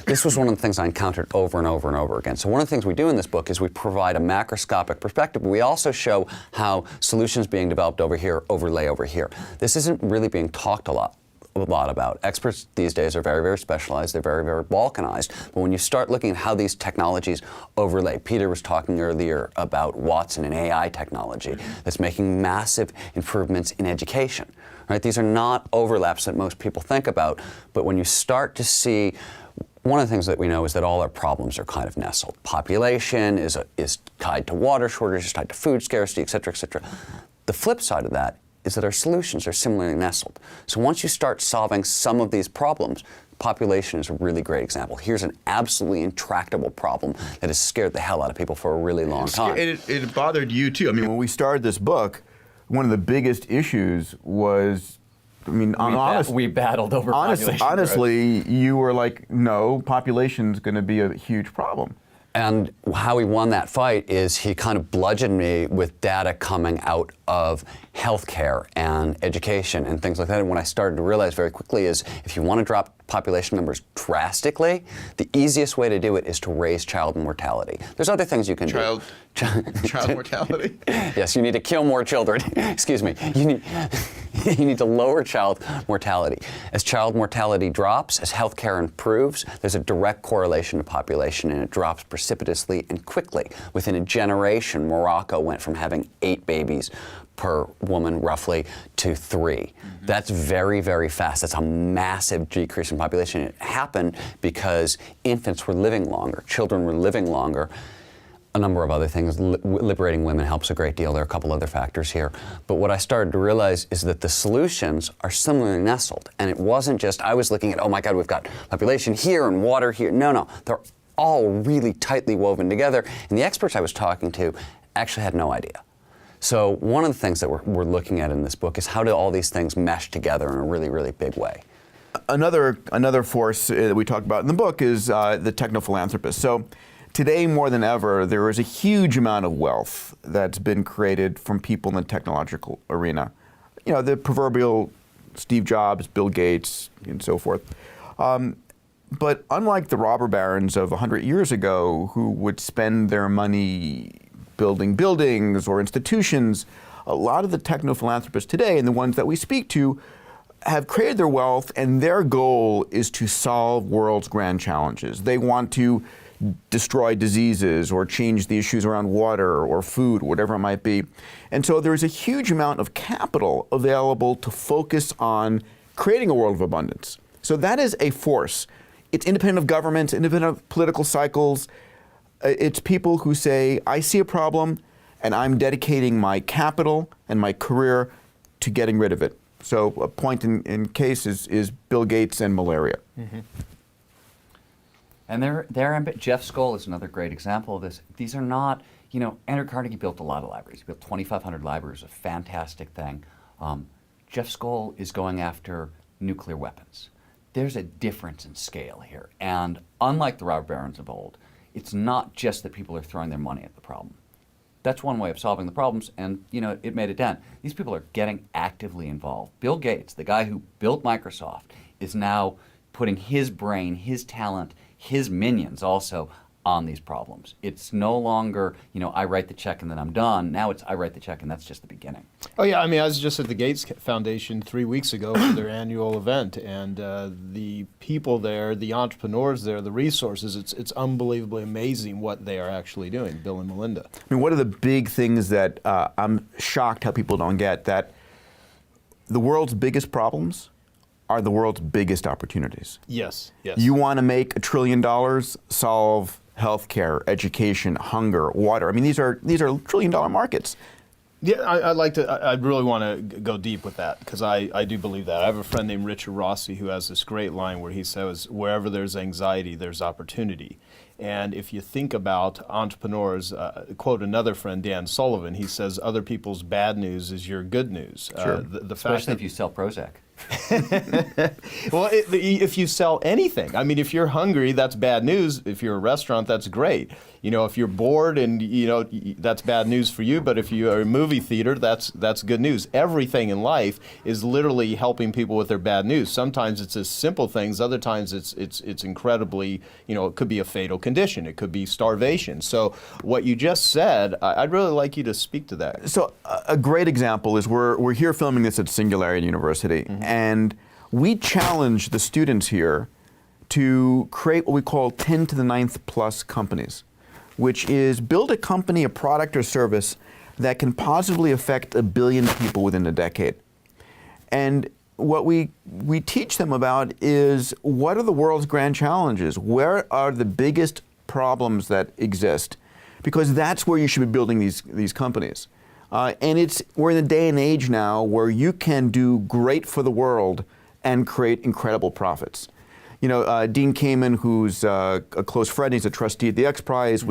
this was one of the things I encountered over and over and over again. So one of the things we do in this book is we provide a macroscopic perspective, but we also show how solutions being developed over here overlay over here. This isn't really being talked a lot about. Experts these days are very, very specialized. They're very, very balkanized. But when you start looking at how these technologies overlay, Peter was talking earlier about Watson and AI technology that's making massive improvements in education. Right? These are not overlaps that most people think about, but when you start to see, one of the things that we know is that all our problems are kind of nestled. Population is tied to water shortages, tied to food scarcity, et cetera, et cetera. The flip side of that is that our solutions are similarly nestled. So once you start solving some of these problems, population is a really great example. Here's an absolutely intractable problem that has scared the hell out of people for a really long time. It bothered you too. I mean, when we started this book, one of the biggest issues was, I mean, we battled over population. Honestly, you were like, no, population's going to be a huge problem. And how he won that fight is he kind of bludgeoned me with data coming out of healthcare and education and things like that. And what I started to realize very quickly is if you want to drop population numbers drastically, the easiest way to do it is to raise child mortality. There's other things you can do. Child mortality? Yes, you need to kill more children. Excuse me. You need to lower child mortality. As child mortality drops, as healthcare improves, there's a direct correlation to population, and it drops precipitously and quickly. Within a generation, Morocco went from having 8 babies per woman roughly to 3. That's very, very fast. That's a massive decrease in population. It happened because infants were living longer, children were living longer. A number of other things. Liberating women helps a great deal. There are a couple other factors here. But what I started to realize is that the solutions are similarly nestled. And it wasn't just, I was looking at, oh my God, we've got population here and water here. No, they're all really tightly woven together. And the experts I was talking to actually had no idea. So one of the things that we're looking at in this book is how do all these things mesh together in a really, really big way. Another force that we talked about in the book is the technophilanthropist. So today, more than ever, there is a huge amount of wealth that's been created from people in the technological arena. You know, the proverbial Steve Jobs, Bill Gates, and so forth. But unlike the robber barons of 100 years ago who would spend their money building buildings or institutions, a lot of the technophilanthropists today, and the ones that we speak to, have created their wealth, and their goal is to solve world's grand challenges. They want to destroy diseases or change the issues around water or food, whatever it might be. And so there's a huge amount of capital available to focus on creating a world of abundance. So that is a force. It's independent of governments, independent of political cycles. It's people who say, I see a problem and I'm dedicating my capital and my career to getting rid of it. So a point in case is Bill Gates and malaria. Mm-hmm. And Jeff Skoll is another great example of this. These are not, Andrew Carnegie built a lot of libraries. He built 2,500 libraries, a fantastic thing. Jeff Skoll is going after nuclear weapons. There's a difference in scale here. And unlike the robber barons of old, it's not just that people are throwing their money at the problem. That's one way of solving the problems, and it made a dent. These people are getting actively involved. Bill Gates, the guy who built Microsoft, is now putting his brain, his talent, his minions also on these problems. It's no longer, I write the check and then I'm done. Now it's I write the check and that's just the beginning. Oh yeah, I mean, I was just at the Gates Foundation 3 weeks ago for their annual event, and the people there, the entrepreneurs there, the resources, it's unbelievably amazing what they are actually doing, Bill and Melinda. I mean, one of the big things that I'm shocked how people don't get, that the world's biggest problems are the world's biggest opportunities. Yes, yes. You want to make $1 trillion, solve healthcare, education, hunger, water. I mean, these are $1 trillion markets. Yeah, I really want to go deep with that, because I do believe that. I have a friend named Richard Rossi who has this great line where he says, wherever there's anxiety, there's opportunity. And if you think about entrepreneurs, quote another friend, Dan Sullivan, he says, other people's bad news is your good news. Sure. Especially if you sell Prozac. Well, if you sell anything, I mean, if you're hungry, that's bad news. If you're a restaurant, that's great. If you're bored and, that's bad news for you. But if you're a movie theater, that's good news. Everything in life is literally helping people with their bad news. Sometimes it's as simple things. Other times it's incredibly, it could be a fatal condition. It could be starvation. So what you just said, I'd really like you to speak to that. So a great example is we're here filming this at Singularity University, and we challenge the students here to create what we call 10 to the 9th plus companies, which is build a company, a product or service that can positively affect 1 billion people within a decade. And what we teach them about is, what are the world's grand challenges? Where are the biggest problems that exist? Because that's where you should be building these companies. And we're in a day and age now where you can do great for the world and create incredible profits. Dean Kamen, who's a close friend, he's a trustee at the XPRIZE.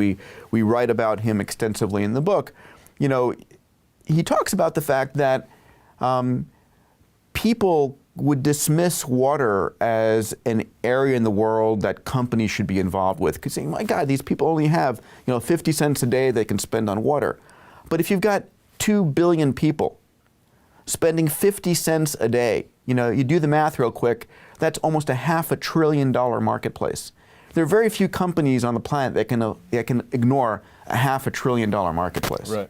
We write about him extensively in the book. He talks about the fact that people would dismiss water as an area in the world that companies should be involved with, because saying, my God, these people only have 50 cents a day they can spend on water. But if you've got 2 billion people spending 50 cents a day, you do the math real quick, that's almost a $500 billion marketplace. There are very few companies on the planet that can ignore a $500 billion marketplace. Right.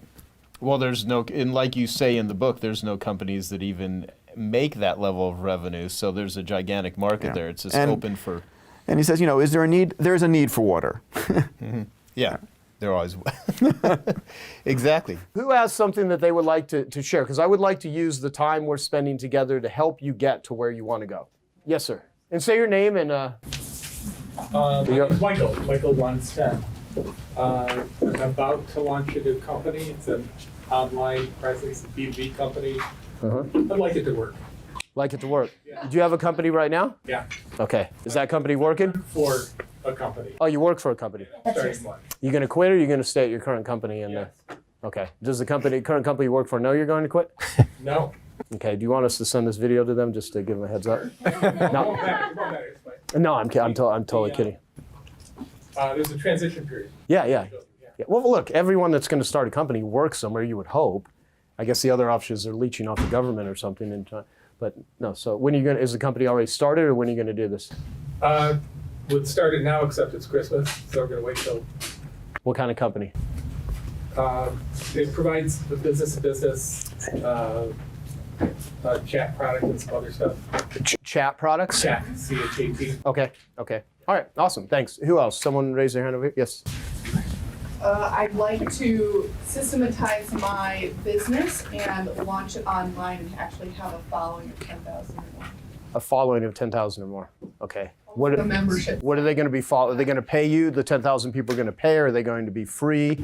Well, and like you say in the book, there's no companies that even make that level of revenue, so there's a gigantic market there. It's just open for... And he says, is there a need? There's a need for water. Yeah. They're always exactly. Who has something that they would like to share? Because I would like to use the time we're spending together to help you get to where you want to go. Yes, sir. And say your name and. Michael Lundstedt. I'm about to launch a new company. It's an online presence, a B2B company. I'd like it to work. Like it to work. Yeah. Do you have a company right now? Yeah. Okay. Is that company working? For a company. Oh, you work for a company. Starting March. You going to quit, or are you going to stay at your current company? And Yes. Okay. Does the current company you work for know you're going to quit? No. Okay. Do you want us to send this video to them just to give them a heads up? No. No, I'm totally kidding. There's a transition period. Yeah. Well, look, everyone that's going to start a company works somewhere, you would hope. I guess the other options are leeching off the government or something. But no, so when are you is the company already started, or when are you going to do this? Would start it now, except it's Christmas, so we're going to wait till. What kind of company? It provides the business-to-business chat product and some other stuff. Chat products? Chat, CHAT. Okay, okay. All right, awesome, thanks. Who else? Someone raise their hand over here? Yes. I'd like to systematize my business and launch it online and actually have a following of 10,000 or more. A following of 10,000 or more. Okay. The membership. What are they going to be Are they going to pay you? The 10,000 people are going to pay? Or are they going to be free?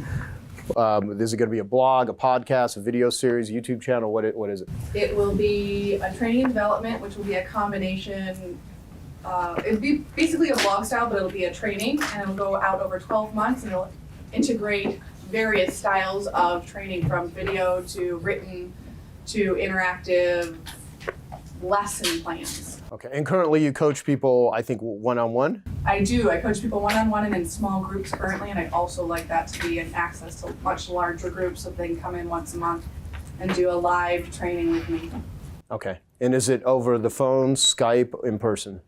Is it going to be a blog, a podcast, a video series, YouTube channel? What is it? It will be a training and development, which will be a combination. It'll be basically a blog style, but it'll be a training, and it'll go out over 12 months, and it'll integrate various styles of training, from video to written to interactive lesson plans. Okay. And currently you coach people, I think, one-on-one? I do. I coach people one-on-one and in small groups currently, and I'd also like that to be an access to much larger groups so they can come in once a month and do a live training with me. Okay. And is it over the phone, Skype, in person,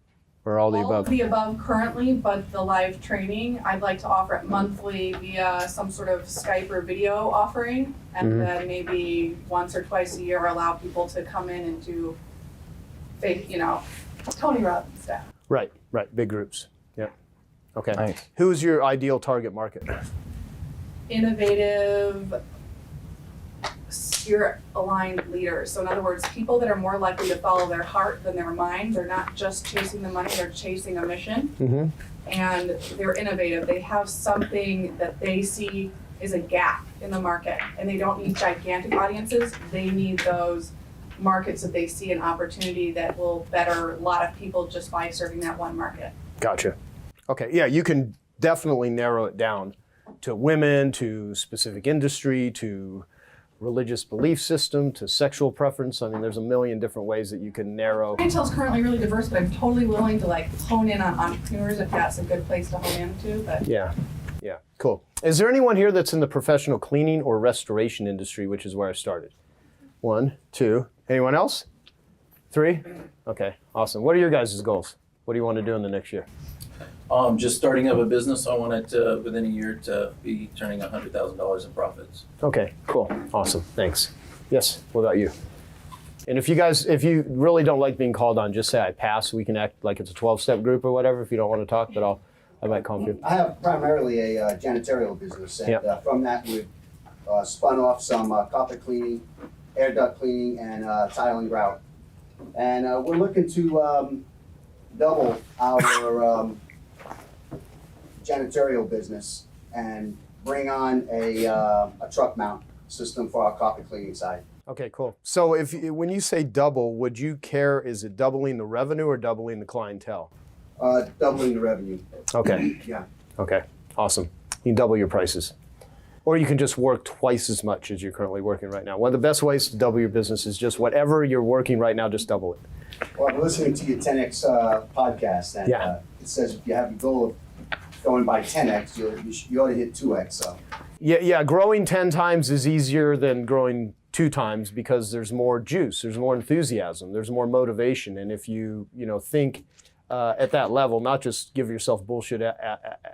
or all the above? All of the above currently, but the live training, I'd like to offer it monthly via some sort of Skype or video offering, and then maybe once or twice a year allow people to come in and do, Tony Robbins style. Right, big groups. Yeah. Okay. Nice. Who's your ideal target market? Innovative, spirit-aligned leaders. So in other words, people that are more likely to follow their heart than their mind. They're not just chasing the money, they're chasing a mission. And they're innovative. They have something that they see is a gap in the market, and they don't need gigantic audiences. They need those markets that they see an opportunity that will better a lot of people just by serving that one market. Gotcha. Okay, yeah, you can definitely narrow it down to women, to specific industry, to religious belief system, to sexual preference. I mean, there's a million different ways that you can narrow. Clientele is currently really diverse, but I'm totally willing to hone in on entrepreneurs if that's a good place to hone into. But Yeah, cool. Is there anyone here that's in the professional cleaning or restoration industry, which is where I started? 1, 2. Anyone else? 3? Okay, awesome. What are your guys' goals? What do you want to do in the next year? Just starting up a business. I want it within a year to be turning $100,000 in profits. Okay, cool, awesome, thanks. Yes, what about you? And if you really don't like being called on, just say I pass. We can act like it's a 12-step group or whatever if you don't want to talk, but I might call you. I have primarily a janitorial business, and from that we've spun off some carpet cleaning, air duct cleaning, and tile and grout. And we're looking to double our janitorial business and bring on a truck mount system for our carpet cleaning side. Okay, cool. So when you say double, would you care, is it doubling the revenue or doubling the clientele? Doubling the revenue. Okay. Yeah. Okay, awesome. You can double your prices. Or you can just work twice as much as you're currently working right now. One of the best ways to double your business is just whatever you're working right now, just double it. Well, I'm listening to your 10X podcast, and it says if you have a goal of going by 10X, you ought to hit 2X. So. Yeah, growing 10 times is easier than growing 2 times because there's more juice, there's more enthusiasm, there's more motivation. And if you think at that level, not just give yourself bullshit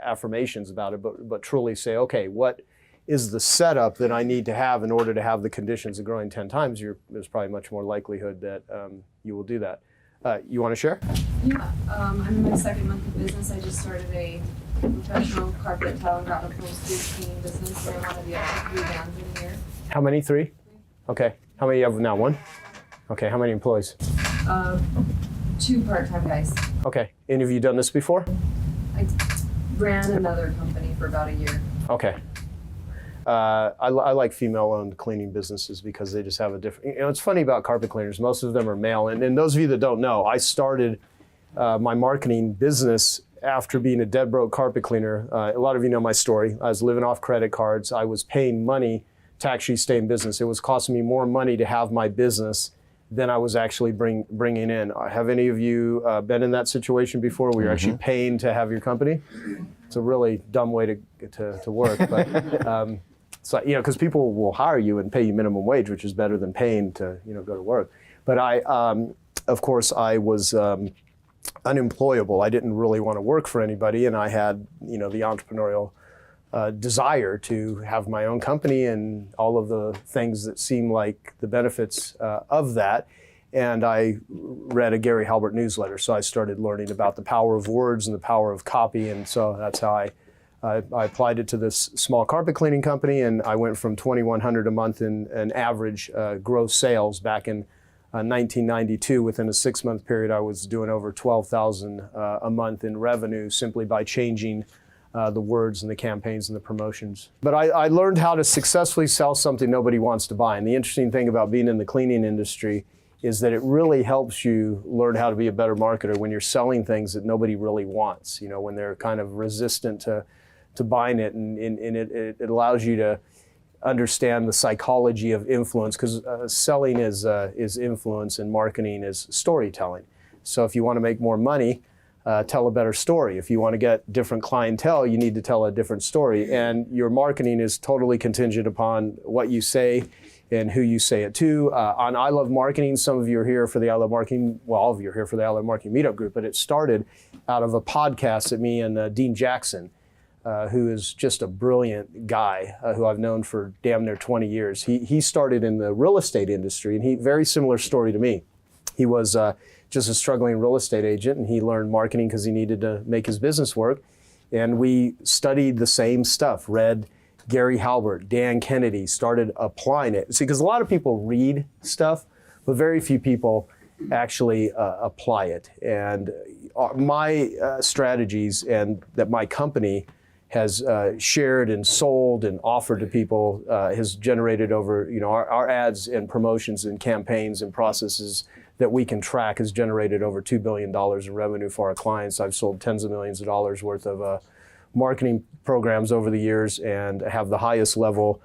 affirmations about it, but truly say, okay, what is the setup that I need to have in order to have the conditions of growing 10 times, there's probably much more likelihood that you will do that. You want to share? Yeah, I'm in my second month of business. I just started a professional carpet, tile, and grout upholstery cleaning business, and I want to be up to 3 vans in a year. How many? 3? Okay. How many you have now? 1? Okay. How many employees? 2 part-time guys. Okay. And have you done this before? I ran another company for about a year. Okay. I like female-owned cleaning businesses because they just have a different. It's funny about carpet cleaners. Most of them are male, and those of you that don't know, I started my marketing business after being a dead broke carpet cleaner. A lot of you know my story. I was living off credit cards. I was paying money to actually stay in business. It was costing me more money to have my business than I was actually bringing in. Have any of you been in that situation before where you're actually paying to have your company? It's a really dumb way to work, but so because people will hire you and pay you minimum wage, which is better than paying to go to work. But of course, I was unemployable. I didn't really want to work for anybody, and I had the entrepreneurial desire to have my own company and all of the things that seem like the benefits of that. And I read a Gary Halbert newsletter, so I started learning about the power of words and the power of copy, and so that's how I applied it to this small carpet cleaning company, and I went from $2,100 a month in an average gross sales back in 1992. Within a 6-month period, I was doing over $12,000 a month in revenue simply by changing the words and the campaigns and the promotions. But I learned how to successfully sell something nobody wants to buy. And the interesting thing about being in the cleaning industry is that it really helps you learn how to be a better marketer when you're selling things that nobody really wants, you know, when they're kind of resistant to buying it, and it allows you to understand the psychology of influence, because selling is influence and marketing is storytelling. So if you want to make more money, tell a better story. If you want to get different clientele, you need to tell a different story. And your marketing is totally contingent upon what you say and who you say it to. On I Love Marketing, some of you are here for the I Love Marketing, well, all of you are here for the I Love Marketing meetup group, but it started out of a podcast that me and Dean Jackson, who is just a brilliant guy who I've known for damn near 20 years. He started in the real estate industry, and very similar story to me. He was just a struggling real estate agent, and he learned marketing because he needed to make his business work. And we studied the same stuff, read Gary Halbert, Dan Kennedy, started applying it. See, because a lot of people read stuff, but very few people actually apply it. And my strategies and that my company has shared and sold and offered to people has generated over, you know, our ads and promotions and campaigns and processes that we can track has generated over $2 billion in revenue for our clients. I've sold tens of millions of dollars worth of marketing programs over the years, and have the highest level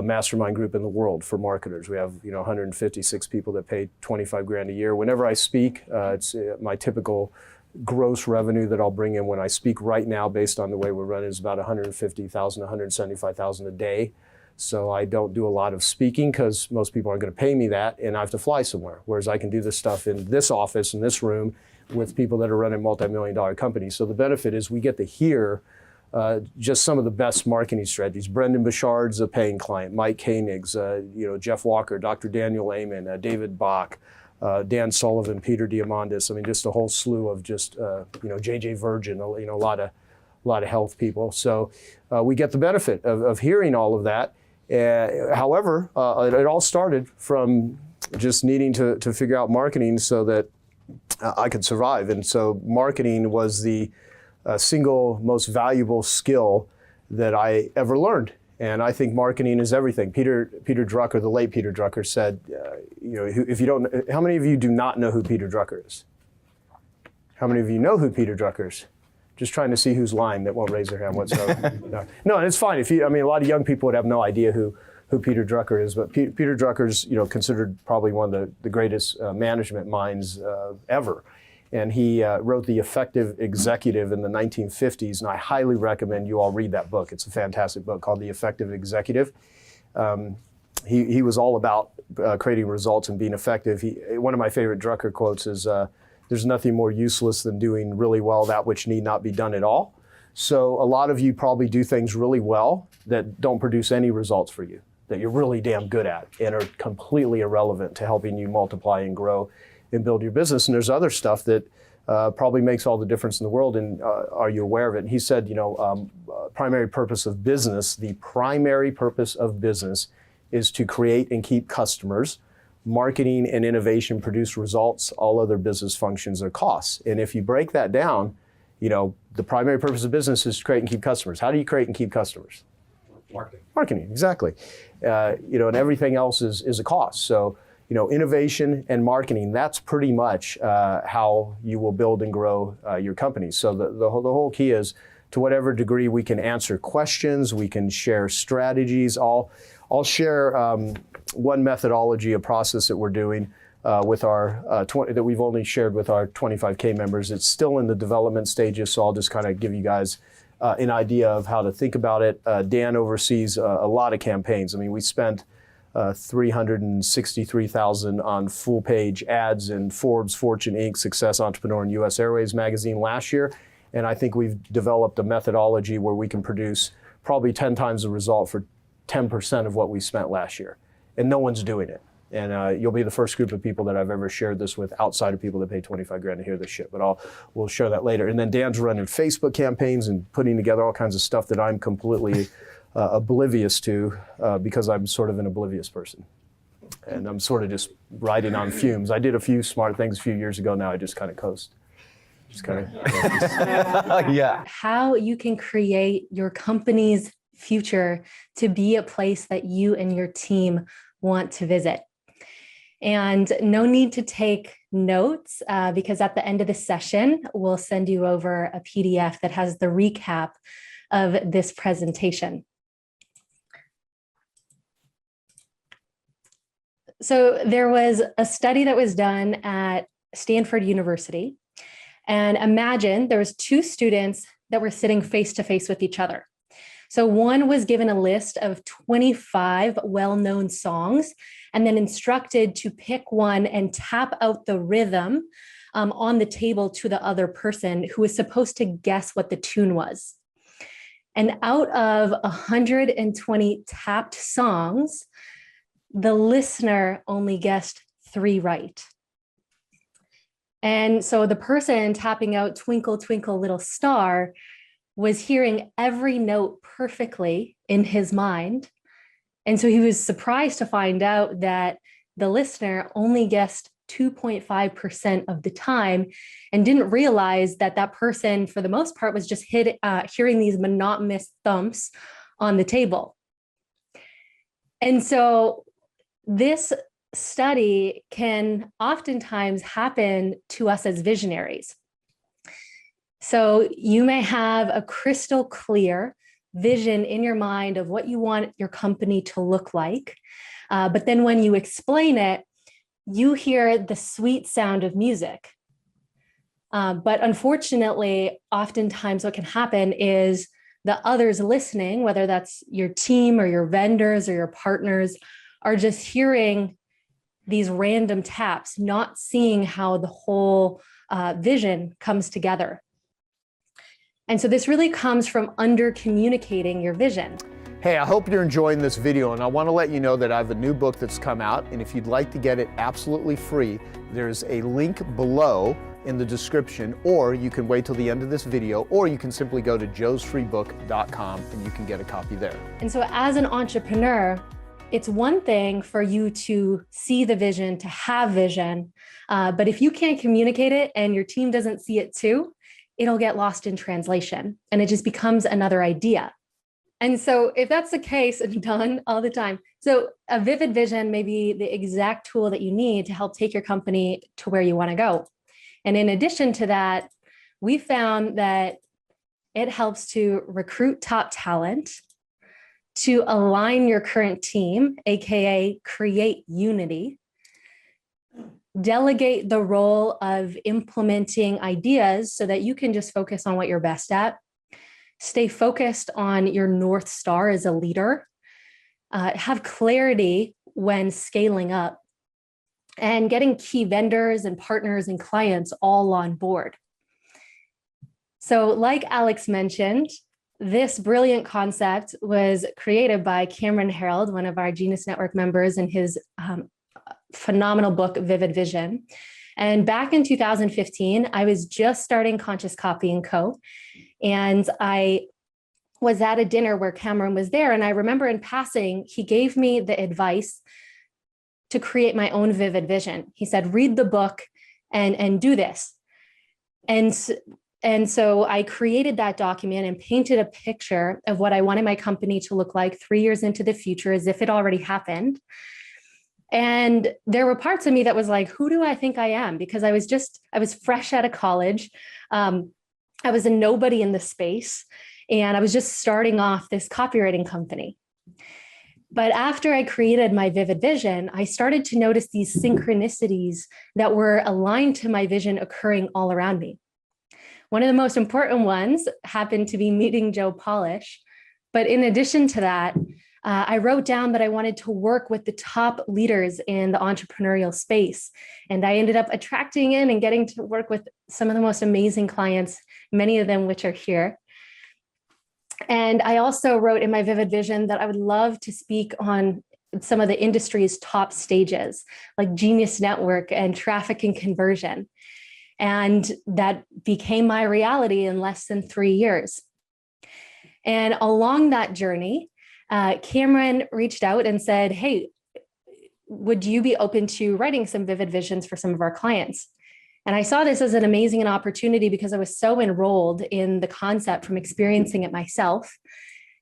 mastermind group in the world for marketers. We have, you know, 156 people that pay 25 grand a year. Whenever I speak, it's my typical gross revenue that I'll bring in when I speak right now, based on the way we're running, is about 150,000, 175,000 a day. So I don't do a lot of speaking because most people aren't going to pay me that, and I have to fly somewhere. Whereas I can do this stuff in this office, in this room, with people that are running multi-million-dollar companies. So the benefit is we get to hear just some of the best marketing strategies. Brendan Bouchard's a paying client, Mike Koenig's, you know, Jeff Walker, Dr. Daniel Amen, David Bach, Dan Sullivan, Peter Diamandis. I mean, just a whole slew of just, you know, JJ Virgin, you know, a lot of health people. So we get the benefit of hearing all of that. However, it all started from just needing to figure out marketing so that I could survive. And so marketing was the single most valuable skill that I ever learned. And I think marketing is everything. Peter Drucker, the late Peter Drucker, said, you know, if you don't, how many of you do not know who Peter Drucker is? How many of you know who Peter Drucker is? Just trying to see who's lying that won't raise their hand whatsoever. No, and it's fine. I mean, a lot of young people would have no idea who Peter Drucker is, but Peter Drucker's, you know, considered probably one of the greatest management minds ever. And he wrote The Effective Executive in the 1950s, and I highly recommend you all read that book. It's a fantastic book called The Effective Executive. He was all about creating results and being effective. One of my favorite Drucker quotes is, there's nothing more useless than doing really well that which need not be done at all. So a lot of you probably do things really well that don't produce any results for you, that you're really damn good at and are completely irrelevant to helping you multiply and grow and build your business. And there's other stuff that probably makes all the difference in the world, and are you aware of it? And he said, you know, primary purpose of business, the primary purpose of business is to create and keep customers. Marketing and innovation produce results. All other business functions are costs. And if you break that down, you know, the primary purpose of business is to create and keep customers. How do you create and keep customers? Marketing, exactly. You know, and everything else is a cost. So, you know, innovation and marketing, that's pretty much how you will build and grow your company. So the whole key is, to whatever degree we can answer questions, we can share strategies. I'll share one methodology, a process that we're doing with our that we've only shared with our 25K members. It's still in the development stages, so I'll just kind of give you guys an idea of how to think about it. Dan oversees a lot of campaigns. I mean, we spent $363,000 on full-page ads in Forbes, Fortune, Inc., Success, Entrepreneur, and U.S. Airways magazine last year. And I think we've developed a methodology where we can produce probably 10 times the result for 10% of what we spent last year. And no one's doing it. And you'll be the first group of people that I've ever shared this with outside of people that pay 25 grand to hear this shit. But we'll share that later. And then Dan's running Facebook campaigns and putting together all kinds of stuff that I'm completely oblivious to because I'm sort of an oblivious person. And I'm sort of just riding on fumes. I did a few smart things a few years ago. Now I just kind of coast. Just kind of. Yeah. How you can create your company's future to be a place that you and your team want to visit. And no need to take notes because at the end of the session, we'll send you over a PDF that has the recap of this presentation. So there was a study that was done at Stanford University. And imagine there was two students that were sitting face to face with each other. So one was given a list of 25 well-known songs and then instructed to pick one and tap out the rhythm on the table to the other person who was supposed to guess what the tune was. And out of 120 tapped songs, the listener only guessed 3 right. And so the person tapping out Twinkle, Twinkle, Little Star was hearing every note perfectly in his mind. And so he was surprised to find out that the listener only guessed 2.5% of the time and didn't realize that that person, for the most part, was just hearing these monotonous thumps on the table. And so this study can oftentimes happen to us as visionaries. So you may have a crystal clear vision in your mind of what you want your company to look like. But then when you explain it, you hear the sweet sound of music. But unfortunately, oftentimes what can happen is the others listening, whether that's your team or your vendors or your partners, are just hearing these random taps, not seeing how the whole vision comes together. And so this really comes from under communicating your vision. Hey, I hope you're enjoying this video, and I want to let you know that I have a new book that's come out, and if you'd like to get it absolutely free, there's a link below in the description, or you can wait till the end of this video, or you can simply go to joesfreebook.com and you can get a copy there. And so as an entrepreneur, it's one thing for you to see the vision, to have vision, but if you can't communicate it and your team doesn't see it too, it'll get lost in translation and it just becomes another idea. And so if that's the case and done all the time, so a vivid vision may be the exact tool that you need to help take your company to where you want to go. And in addition to that, we found that it helps to recruit top talent, to align your current team, AKA create unity, delegate the role of implementing ideas so that you can just focus on what you're best at, stay focused on your North Star as a leader, have clarity when scaling up, and getting key vendors and partners and clients all on board. So like Alex mentioned, this brilliant concept was created by Cameron Harold, one of our Genius Network members, in his phenomenal book, Vivid Vision. And back in 2015, I was just starting Conscious Copy & Co. And I was at a dinner where Cameron was there. And I remember in passing, he gave me the advice to create my own vivid vision. He said, read the book and do this. And so I created that document and painted a picture of what I wanted my company to look like 3 years into the future, as if it already happened. And there were parts of me that was like, who do I think I am? Because I was fresh out of college. I was a nobody in the space, and I was just starting off this copywriting company. But after I created my vivid vision, I started to notice these synchronicities that were aligned to my vision occurring all around me. One of the most important ones happened to be meeting Joe Polish. But in addition to that, I wrote down that I wanted to work with the top leaders in the entrepreneurial space. And I ended up attracting in and getting to work with some of the most amazing clients, many of them which are here. And I also wrote in my vivid vision that I would love to speak on some of the industry's top stages, like Genius Network and Traffic and Conversion. And that became my reality in less than 3 years. And along that journey, Cameron reached out and said, hey, would you be open to writing some vivid visions for some of our clients? And I saw this as an amazing opportunity because I was so enrolled in the concept from experiencing it myself.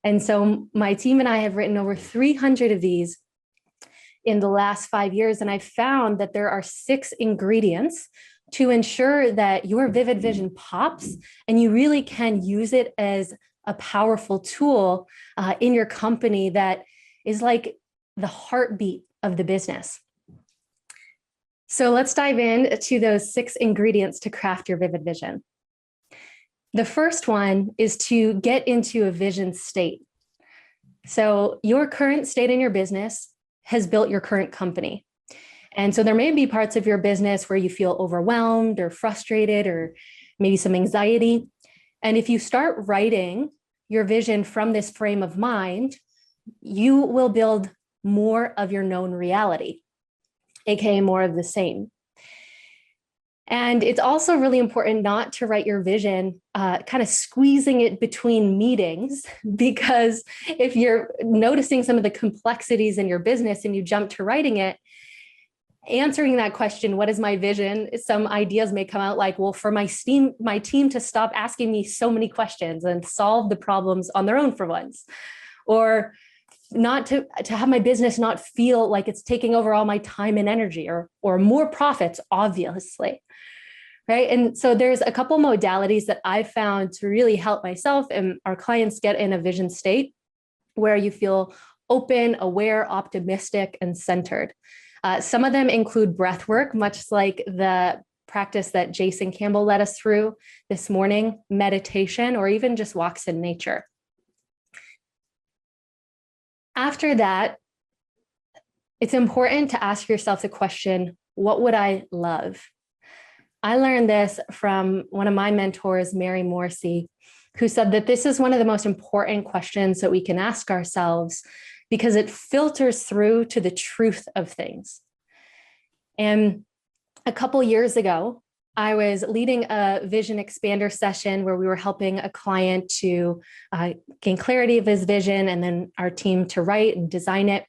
And so my team and I have written over 300 of these in the last 5 years. And I found that there are 6 ingredients to ensure that your vivid vision pops and you really can use it as a powerful tool in your company that is like the heartbeat of the business. So let's dive into those 6 ingredients to craft your vivid vision. The first one is to get into a vision state. So your current state in your business has built your current company. And so there may be parts of your business where you feel overwhelmed or frustrated or maybe some anxiety. And if you start writing your vision from this frame of mind, you will build more of your known reality, aka more of the same. And it's also really important not to write your vision kind of squeezing it between meetings, because if you're noticing some of the complexities in your business and you jump to writing it, answering that question, what is my vision? Some ideas may come out like, well, for my team to stop asking me so many questions and solve the problems on their own for once, or not to have my business not feel like it's taking over all my time and energy, or more profits, obviously, right? And so there's a couple modalities that I've found to really help myself and our clients get in a vision state where you feel open, aware, optimistic, and centered. Some of them include breath work, much like the practice that Jason Campbell led us through this morning, meditation, or even just walks in nature. After that, it's important to ask yourself the question, what would I love? I learned this from one of my mentors, Mary Morrissey, who said that this is one of the most important questions that we can ask ourselves because it filters through to the truth of things. And a couple years ago, I was leading a vision expander session where we were helping a client to gain clarity of his vision and then our team to write and design it.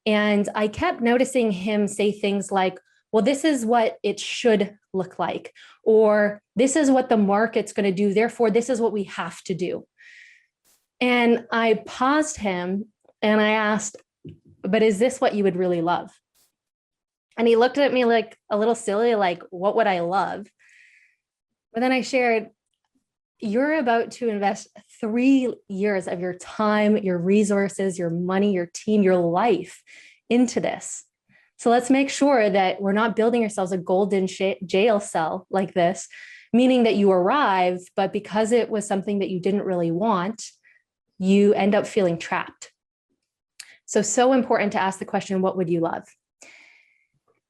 And I kept noticing him say things like, well, this is what it should look like, or this is what the market's going to do, therefore, this is what we have to do. And I paused him and I asked, but is this what you would really love? And he looked at me like a little silly, like, what would I love? But then I shared, you're about to invest 3 years of your time, your resources, your money, your team, your life into this. So let's make sure that we're not building ourselves a golden jail cell like this, meaning that you arrive, but because it was something that you didn't really want, you end up feeling trapped. So important to ask the question, what would you love?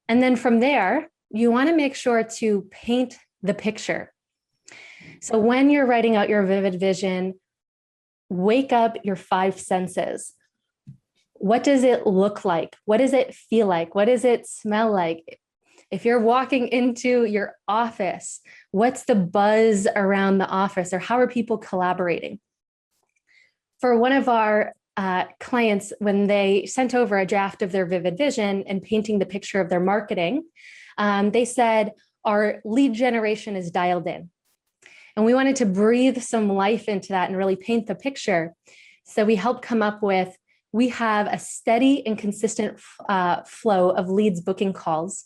And then from there, you want to make sure to paint the picture. So when you're writing out your vivid vision, wake up your 5 senses. What does it look like? What does it feel like? What does it smell like? If you're walking into your office, what's the buzz around the office, or how are people collaborating? For one of our clients, when they sent over a draft of their vivid vision and painting the picture of their marketing, they said, our lead generation is dialed in. And we wanted to breathe some life into that and really paint the picture. So we helped come up with, we have a steady and consistent flow of leads booking calls.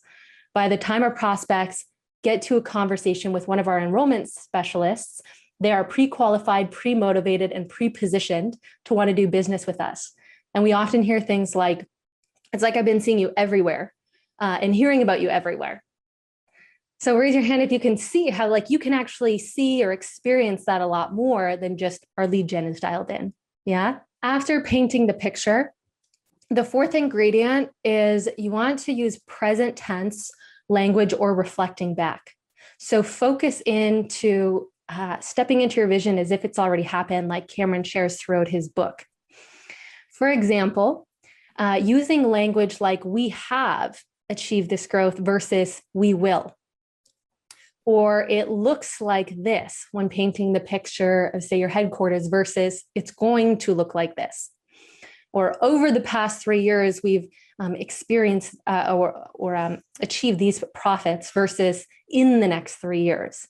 By the time our prospects get to a conversation with one of our enrollment specialists, they are pre-qualified, pre-motivated, and pre-positioned to want to do business with us. And we often hear things like, it's like I've been seeing you everywhere and hearing about you everywhere. So raise your hand if you can see how like you can actually see or experience that a lot more than just our lead gen is dialed in. Yeah. After painting the picture, the 4th ingredient is you want to use present tense language or reflecting back. So focus into stepping into your vision as if it's already happened, like Cameron shares throughout his book. For example, using language like we have achieved this growth versus we will. Or it looks like this when painting the picture of, say, your headquarters versus it's going to look like this. Or over the past 3 years, we've experienced or achieved these profits versus in the next 3 years.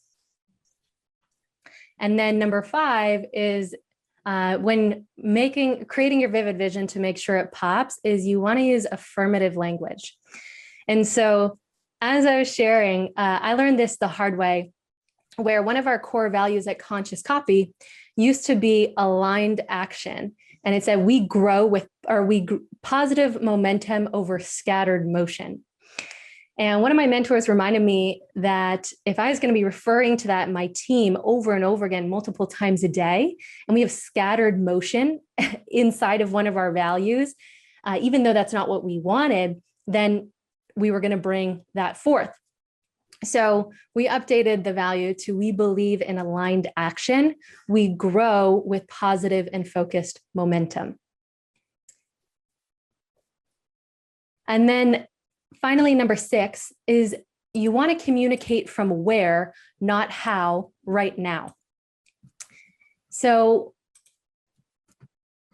And then number 5 is when creating your vivid vision to make sure it pops is you want to use affirmative language. And so as I was sharing, I learned this the hard way, where one of our core values at Conscious Copy used to be aligned action. And it said, we grow with, positive momentum over scattered motion. And one of my mentors reminded me that if I was going to be referring to that in my team over and over again, multiple times a day, and we have scattered motion inside of one of our values, even though that's not what we wanted, then we were going to bring that forth. So we updated the value to we believe in aligned action. We grow with positive and focused momentum. And then finally, number 6 is you want to communicate from where, not how, right now. So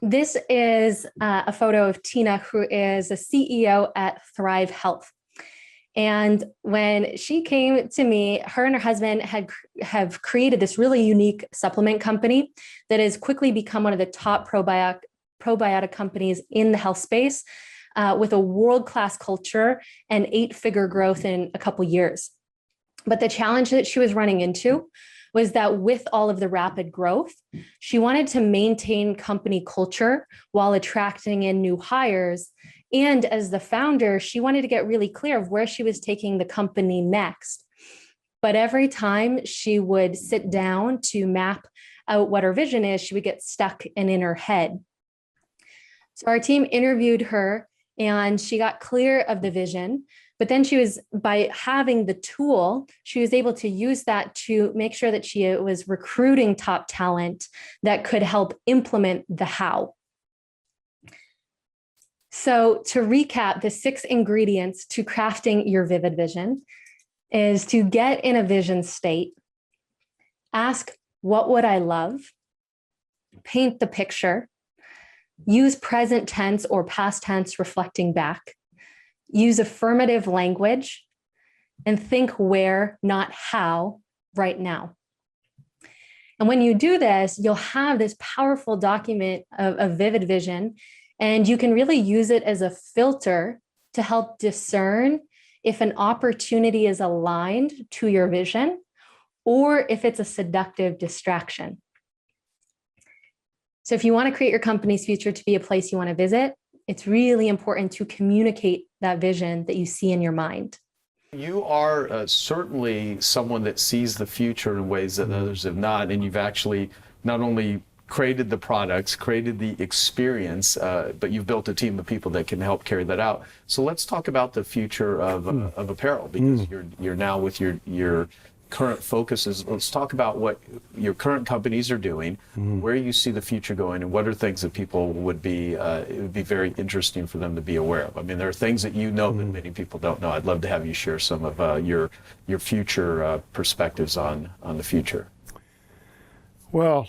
this is a photo of Tina, who is a CEO at Thrive Health. And when she came to me, her and her husband have created this really unique supplement company that has quickly become one of the top probiotic companies in the health space, with a world-class culture and 8-figure growth in a couple years. But the challenge that she was running into was that with all of the rapid growth, she wanted to maintain company culture while attracting in new hires. And as the founder, she wanted to get really clear of where she was taking the company next. But every time she would sit down to map out what her vision is, she would get stuck in her head. So our team interviewed her and she got clear of the vision. But then by having the tool, she was able to use that to make sure that she was recruiting top talent that could help implement the how. So to recap, the 6 ingredients to crafting your vivid vision is to get in a vision state, ask, what would I love? Paint the picture, use present tense or past tense reflecting back, use affirmative language, and think where, not how, right now. And when you do this, you'll have this powerful document of vivid vision, and you can really use it as a filter to help discern if an opportunity is aligned to your vision or if it's a seductive distraction. So if you want to create your company's future to be a place you want to visit, it's really important to communicate that vision that you see in your mind. You are certainly someone that sees the future in ways that others have not, and you've actually not only created the products, created the experience, but you've built a team of people that can help carry that out. So let's talk about the future of apparel, because you're now with your current focuses. Let's talk about what your current companies are doing, where you see the future going, and what are things that people would be, it would be very interesting for them to be aware of. I mean, there are things that you know that many people don't know. I'd love to have you share some of your future perspectives on the future. Well,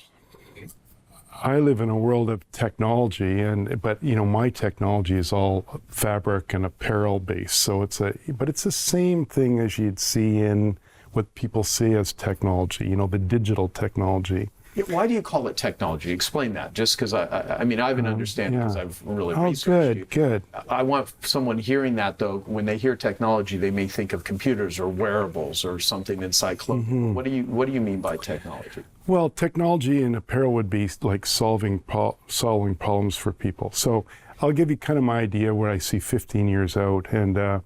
I live in a world of technology, but you know, my technology is all fabric and apparel based. So but it's the same thing as you'd see in what people see as technology, you know, the digital technology. Why do you call it technology? Explain that, just because I mean, I have an understanding because I've really researched you. Good. I want someone hearing that, though, when they hear technology, they may think of computers or wearables or something inside clothing. What do you mean by technology? Well, technology in apparel would be like solving problems for people. So I'll give you kind of my idea where I see 15 years out, and a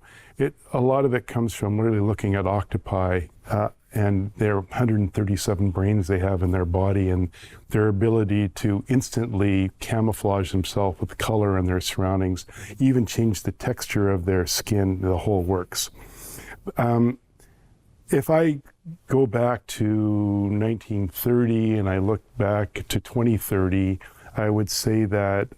lot of it comes from really looking at octopi and their 137 brains they have in their body, and their ability to instantly camouflage themselves with color in their surroundings, even change the texture of their skin, the whole works. If I go back to 1930 and I look back to 2030, I would say that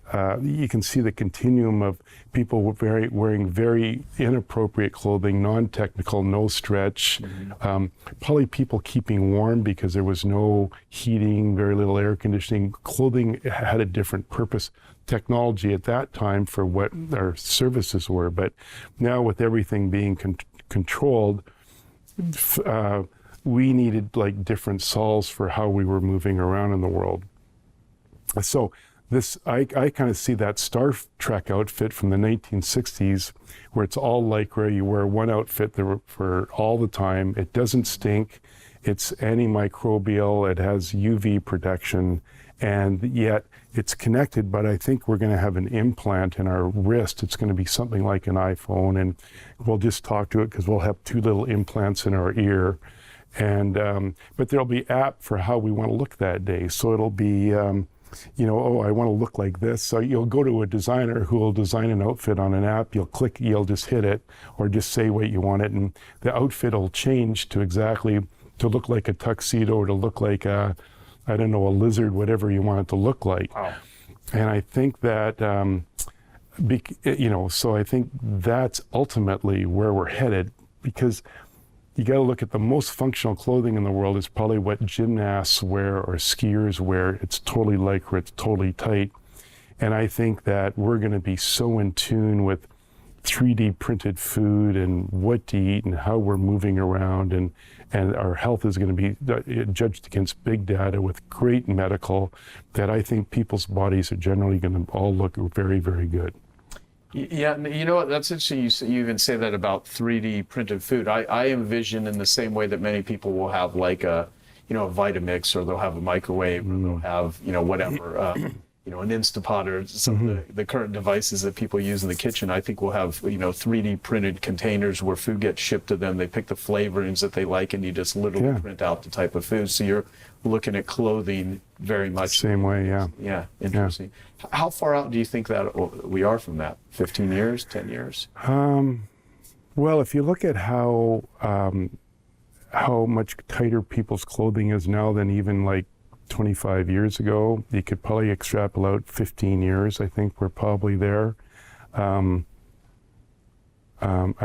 you can see the continuum of people wearing very inappropriate clothing, non-technical, no stretch, probably people keeping warm because there was no heating, very little air conditioning. Clothing had a different purpose. Technology at that time for what our services were, but now with everything being controlled, we needed like different solves for how we were moving around in the world. So this, I kind of see that Star Trek outfit from the 1960s, where it's all Lycra. You wear one outfit for all the time. It doesn't stink. It's antimicrobial. It has UV protection, and yet it's connected. But I think we're going to have an implant in our wrist. It's going to be something like an iPhone, and we'll just talk to it because we'll have two little implants in our ear. And but there'll be app for how we want to look that day. So it'll be, you know, oh, I want to look like this. So you'll go to a designer who will design an outfit on an app. You'll click, you'll just hit it, or just say what you want it, and the outfit will change to exactly to look like a tuxedo, or to look like a, I don't know, a lizard, whatever you want it to look like. Wow. And I think that, you know, so I think that's ultimately where we're headed, because you got to look at the most functional clothing in the world is probably what gymnasts wear or skiers wear. It's totally Lycra, it's totally tight. And I think that we're going to be so in tune with 3D printed food and what to eat and how we're moving around, and our health is going to be judged against big data with great medical, that I think people's bodies are generally going to all look very, very good. Yeah, you know what, that's interesting. You even say that about 3D printed food. I envision in the same way that many people will have like a, you know, a Vitamix, or they'll have a microwave, or they'll have, you know, whatever, you know, an Instapot, or some of the current devices that people use in the kitchen. I think we'll have, you know, 3D printed containers where food gets shipped to them. They pick the flavorings that they like, and you just literally print out the type of food. So you're looking at clothing very much same way. Yeah. Yeah. Interesting. Yeah. How far out do you think that we are from that? 15 years, 10 years? Well, if you look at how much tighter people's clothing is now than even like 25 years ago, you could probably extrapolate 15 years. I think we're probably there. I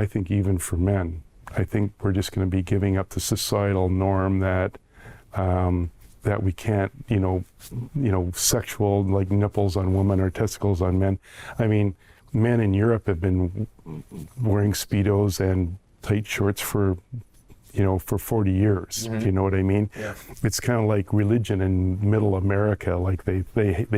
think even for men, I think we're just going to be giving up the societal norm that that we can't, you know, sexual, like nipples on women or testicles on men. I mean, men in Europe have been wearing Speedos and tight shorts for, you know, for 40 years. Do you know what I mean? Yeah. It's kind of like religion in middle America. Like they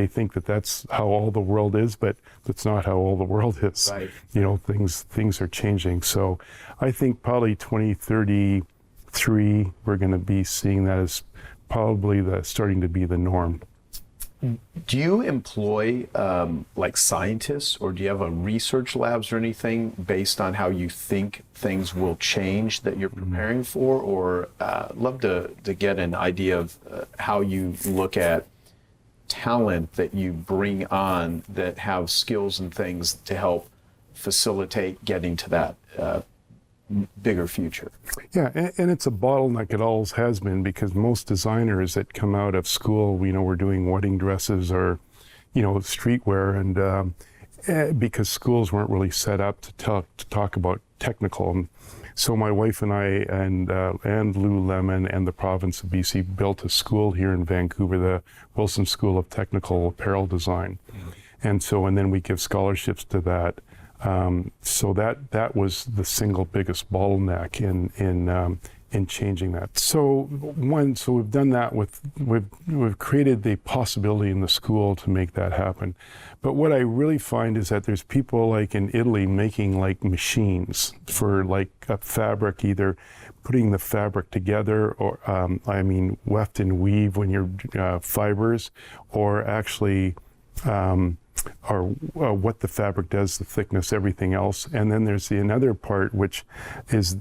think that that's how all the world is, but that's not how all the world is. Right. You know, things are changing. So I think probably 2033, we're going to be seeing that as probably starting to be the norm. Do you employ like scientists, or do you have a research labs or anything based on how you think things will change that you're preparing for? Or love to get an idea of how you look at talent that you bring on that have skills and things to help facilitate getting to that bigger future. Yeah, and it's a bottleneck. It always has been, because most designers that come out of school, you know, were doing wedding dresses or, you know, streetwear, and because schools weren't really set up to talk about technical. So my wife and I and Lululemon and the province of BC built a school here in Vancouver, the Wilson School of Technical Apparel Design, and then we give scholarships to that. So that was the single biggest bottleneck in changing that. So we've done that we've created the possibility in the school to make that happen. But what I really find is that there's people like in Italy making like machines for like a fabric, either putting the fabric together, or weft and weave when you're fibers, or actually or what the fabric does, the thickness, everything else. And then there's another part, which is,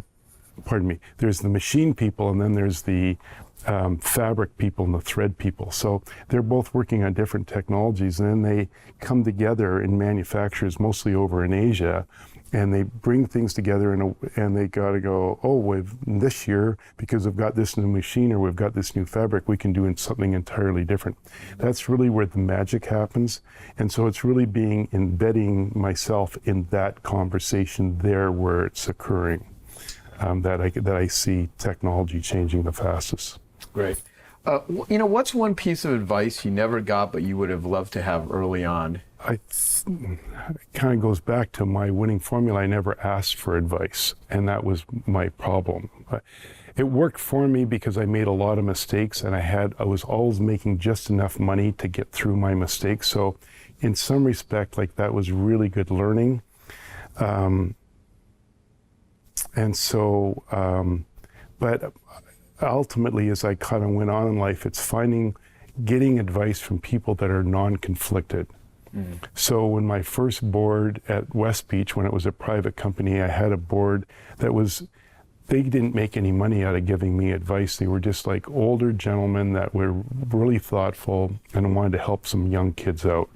there's the machine people, and then there's the fabric people and the thread people. So they're both working on different technologies, and then they come together in manufacturers, mostly over in Asia, and they bring things together and they got to go, oh, this year, because we've got this new machine or we've got this new fabric, we can do something entirely different. That's really where the magic happens. And so it's really embedding myself in that conversation there where it's occurring, that I see technology changing the fastest. Great. What's one piece of advice you never got but you would have loved to have early on? It kind of goes back to my winning formula. I never asked for advice, and that was my problem. It worked for me because I made a lot of mistakes, and I was always making just enough money to get through my mistakes. So in some respect, that was really good learning. But ultimately, as I kind of went on in life, it's getting advice from people that are non-conflicted. So when my first board at West Beach, when it was a private company, I had a board they didn't make any money out of giving me advice. They were just like older gentlemen that were really thoughtful and wanted to help some young kids out.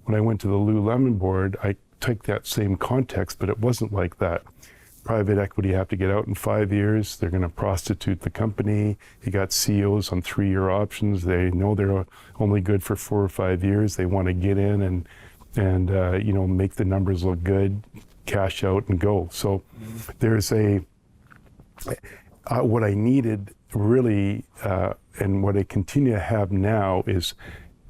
When I went to the Lululemon board, I took that same context, but it wasn't like that. Private equity have to get out in 5 years. They're going to prostitute the company. You got CEOs on 3-year options. They know they're only good for 4 or 5 years. They want to get in and make the numbers look good, cash out and go. So there's what I needed really, and what I continue to have now is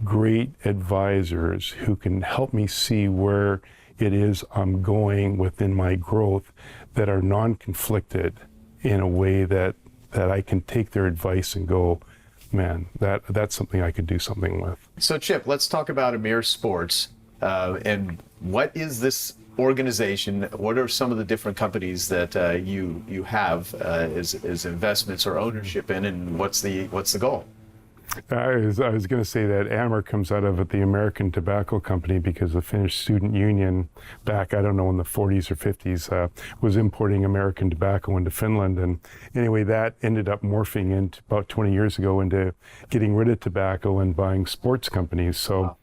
great advisors who can help me see where it is I'm going within my growth that are non-conflicted in a way that I can take their advice and go, man, that's something I could do something with. So Chip, let's talk about Amir Sports. And what is this organization? What are some of the different companies that you have as investments or ownership in, and what's the goal? I was going to say that AMER comes out of the American Tobacco Company because the Finnish Student Union back, I don't know, in the 40s or 50s was importing American tobacco into Finland. And anyway, that ended up morphing into about 20 years ago into getting rid of tobacco and buying sports companies. So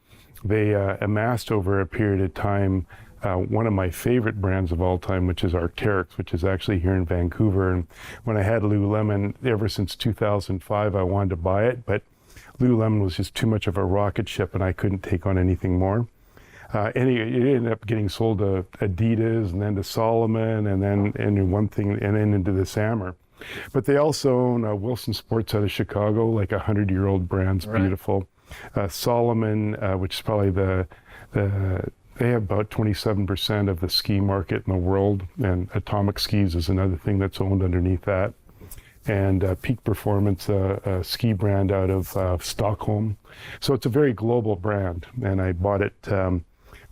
they amassed over a period of time one of my favorite brands of all time, which is Arc'teryx, which is actually here in Vancouver. And when I had Lululemon, ever since 2005, I wanted to buy it, but Lululemon was just too much of a rocket ship, and I couldn't take on anything more. It ended up getting sold to Adidas, and then to Solomon, and then into this AMER. But they also own Wilson Sports out of Chicago, like 100-year-old brand's right. Beautiful. Solomon, which is probably they have about 27% of the ski market in the world, and Atomic Skis is another thing that's owned underneath that. And Peak Performance, a ski brand out of Stockholm. So it's a very global brand, and I bought it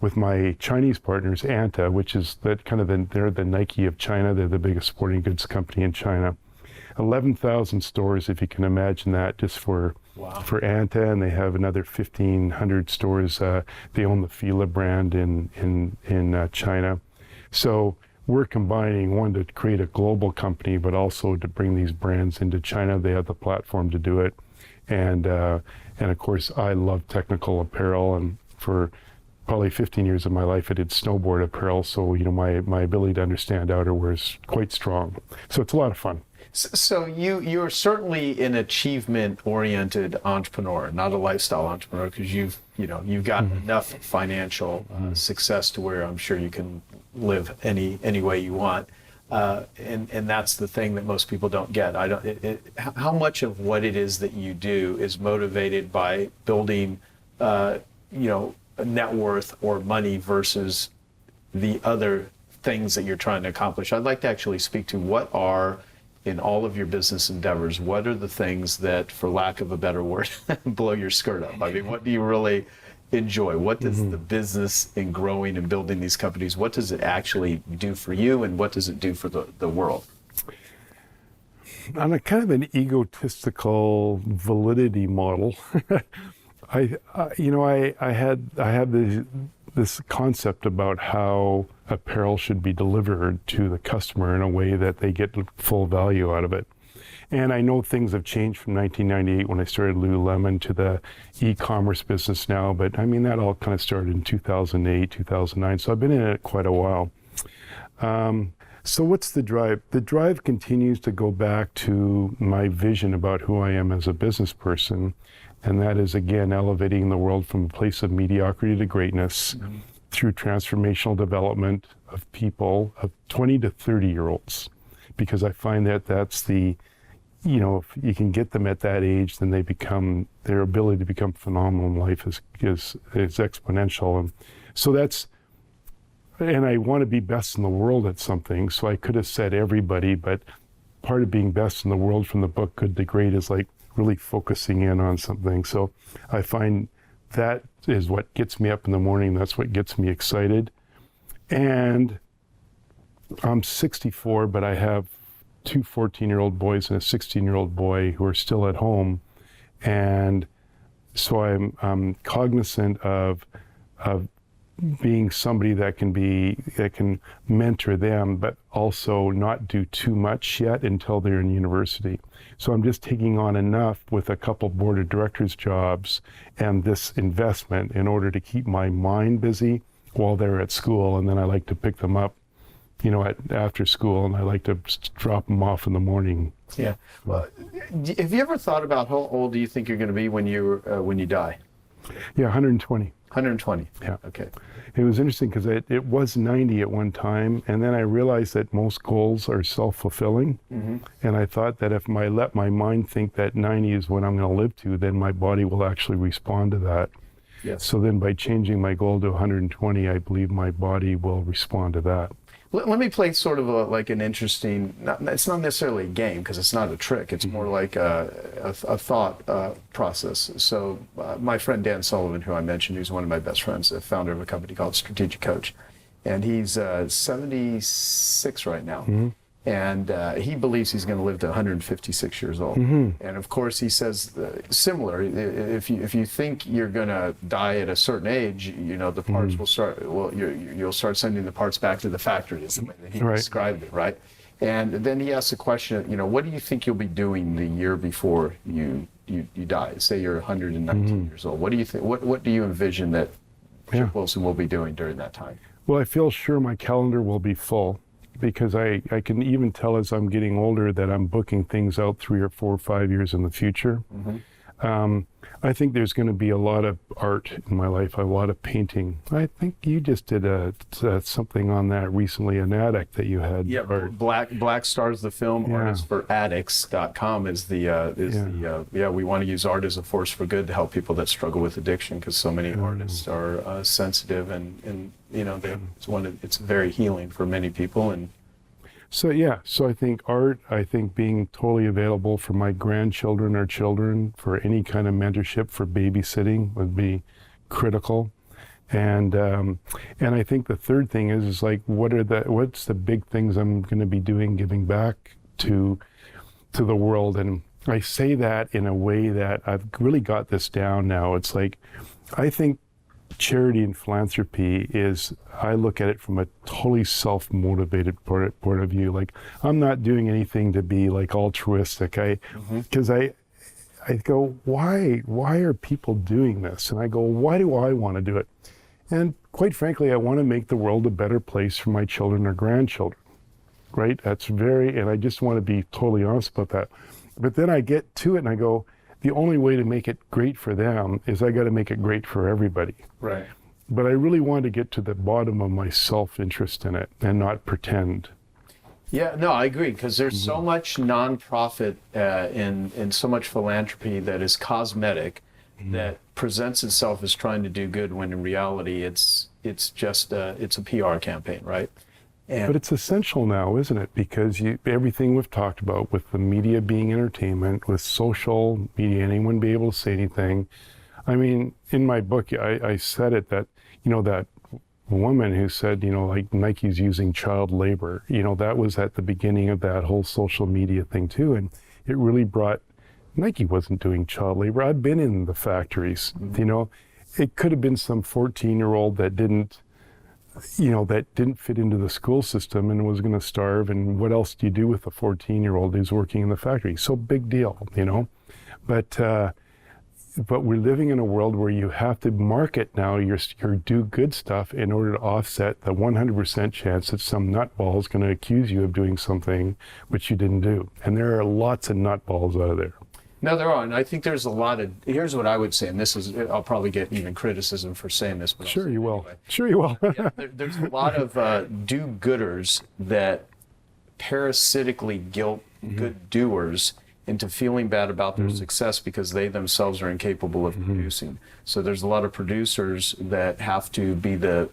with my Chinese partners, Anta, which is they're the Nike of China. They're the biggest sporting goods company in China. 11,000 stores, if you can imagine that, just for Anta, and they have another 1,500 stores. They own the Fila brand in China. So we're combining, one, to create a global company, but also to bring these brands into China. They have the platform to do it. And of course, I love technical apparel, and for probably 15 years of my life, I did snowboard apparel. So, my ability to understand outerwear is quite strong. So it's a lot of fun. So you're certainly an achievement-oriented entrepreneur, not a lifestyle entrepreneur, because you've gotten enough financial success to where I'm sure you can live any way you want, and that's the thing that most people don't get. How much of what it is that you do is motivated by building, a net worth or money versus the other things that you're trying to accomplish? I'd like to actually speak to what are, in all of your business endeavors, what are the things that, for lack of a better word, blow your skirt up? I mean, what do you really enjoy? What does the business in growing and building these companies, what does it actually do for you, and what does it do for the world? On a kind of an egotistical validity model, I had this concept about how apparel should be delivered to the customer in a way that they get full value out of it. And I know things have changed from 1998 when I started Lululemon to the e-commerce business now, but I mean, that all kind of started in 2008, 2009, so I've been in it quite a while. So what's the drive? The drive continues to go back to my vision about who I am as a business person. And that is, again, elevating the world from a place of mediocrity to greatness through transformational development of people, of 20 to 30-year-olds. Because I find that that's the, if you can get them at that age, then they become, their ability to become phenomenal in life is exponential. And so and I want to be best in the world at something. So I could have said everybody, but part of being best in the world from the book Good to Great is like really focusing in on something. So I find that is what gets me up in the morning. That's what gets me excited. And I'm 64, but I have two 14-year-old boys and a 16-year-old boy who are still at home. And so I'm cognizant of being somebody that can mentor them, but also not do too much yet until they're in university. So I'm just taking on enough with a couple board of directors jobs and this investment in order to keep my mind busy while they're at school. And then I like to pick them up, after school, and I like to drop them off in the morning. Yeah. Well, have you ever thought about how old do you think you're going to be when you die? Yeah, 120. 120. Yeah. Okay. It was interesting because it was 90 at one time, and then I realized that most goals are self-fulfilling. And I thought that if I let my mind think that 90 is what I'm going to live to, then my body will actually respond to that. Yes. So then by changing my goal to 120, I believe my body will respond to that. Let me play sort of like an interesting, it's not necessarily a game because it's not a trick. It's more like a thought process. So my friend Dan Sullivan, who I mentioned, who's one of my best friends, the founder of a company called Strategic Coach. And he's 76 right now. And he believes he's going to live to 156 years old. And of course, he says similar. If you think you're going to die at a certain age, the parts will start. Well, you'll start sending the parts back to the factory. Is the way that he described it, right? And then he asks the question, what do you think you'll be doing the year before you die? Say you're 119 years old. What do you think? What do you envision that Chip Wilson will be doing during that time? Well, I feel sure my calendar will be full, because I can even tell as I'm getting older that I'm booking things out 3 or 4 or 5 years in the future. I think there's going to be a lot of art in my life, a lot of painting. I think you just did something on that recently, an addict that you had. Yeah, Black Stars, the film, artistforaddicts.com is we want to use art as a force for good to help people that struggle with addiction, because so many artists are sensitive and it's very healing for many people. And so I think art, being totally available for my grandchildren or children for any kind of mentorship, for babysitting would be critical. And I think the third thing is like, what's the big things I'm going to be doing, giving back to the world? And I say that in a way that I've really got this down now. It's like, I think charity and philanthropy is, I look at it from a totally self-motivated point of view. Like, I'm not doing anything to be like altruistic. Because I go, why are people doing this? And I go, why do I want to do it? And quite frankly, I want to make the world a better place for my children or grandchildren, right? And I just want to be totally honest about that. But then I get to it and I go, the only way to make it great for them is I got to make it great for everybody. Right. But I really want to get to the bottom of my self-interest in it and not pretend. Yeah, no, I agree, because there's so much nonprofit and so much philanthropy that is cosmetic, that presents itself as trying to do good, when in reality it's just it's a PR campaign, right? But it's essential now, isn't it? Because everything we've talked about, with the media being entertainment, with social media, anyone be able to say anything. I mean, in my book, I said it that, that woman who said, like Nike's using child labor, that was at the beginning of that whole social media thing too. And it really brought, Nike wasn't doing child labor. I've been in the factories, it could have been some 14-year-old that didn't fit into the school system and was going to starve. And what else do you do with a 14-year-old who's working in the factory? So big deal, But but we're living in a world where you have to market now your do good stuff in order to offset the 100% chance that some nutball is going to accuse you of doing something which you didn't do. And there are lots of nutballs out there. No, there are, and I think there's a lot of, here's what I would say, and this is, I'll probably get even criticism for saying this, but Sure you will. Sure you will. there's a lot of do-gooders that parasitically guilt good doers into feeling bad about their success because they themselves are incapable of producing. So there's a lot of producers that have to be the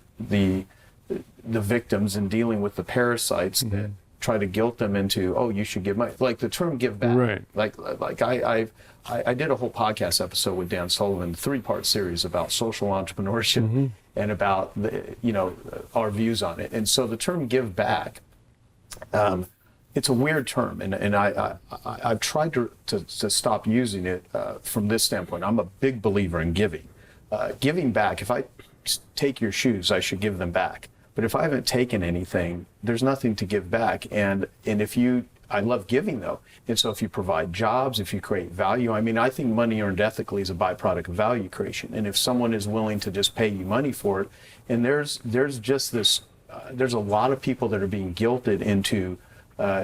victims in dealing with the parasites that try to guilt them into, oh, you should give money. Like the term give back. Right. Like I did a whole podcast episode with Dan Sullivan, 3-part series about social entrepreneurship and about our views on it. And so the term give back, it's a weird term, and I've tried to stop using it from this standpoint. I'm a big believer in giving. Giving back, if I take your shoes, I should give them back. But if I haven't taken anything, there's nothing to give back. And I love giving though. And so if you provide jobs, if you create value, I mean, I think money earned ethically is a byproduct of value creation. And if someone is willing to just pay you money for it, and there's just this, there's a lot of people that are being guilted into,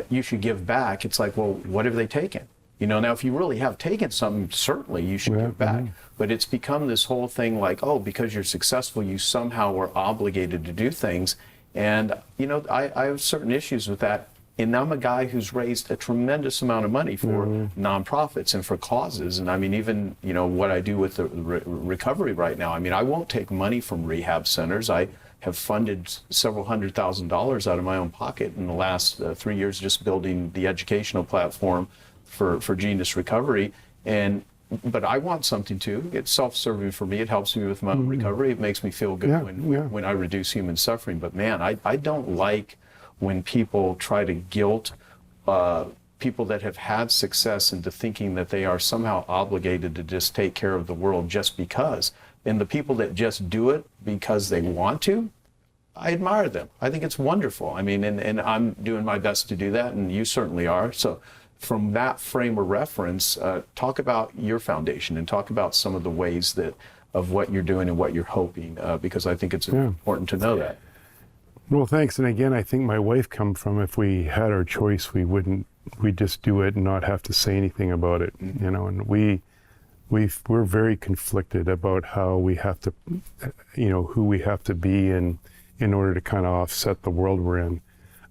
you should give back. It's like, well, what have they taken? Now if you really have taken something, certainly you should give back. But it's become this whole thing like, oh, because you're successful, you somehow are obligated to do things. And, I have certain issues with that. And I'm a guy who's raised a tremendous amount of money for nonprofits and for causes. And I mean, even, what I do with the recovery right now, I mean, I won't take money from rehab centers. I have funded several $100,000 out of my own pocket in the last 3 years just building the educational platform for Genius Recovery. But I want something too. It's self-serving for me. It helps me with my own recovery. It makes me feel good when I reduce human suffering. But man, I don't like when people try to guilt people that have had success into thinking that they are somehow obligated to just take care of the world just because. And the people that just do it because they want to, I admire them. I think it's wonderful. I mean, and I'm doing my best to do that, and you certainly are. So from that frame of reference, talk about your foundation and talk about some of the ways of what you're doing and what you're hoping, because I think it's important to know that. Well, thanks. And again, I think my wife come from, if we had our choice, we'd just do it and not have to say anything about it, and we're very conflicted about how we have to, who we have to be in order to kind of offset the world we're in.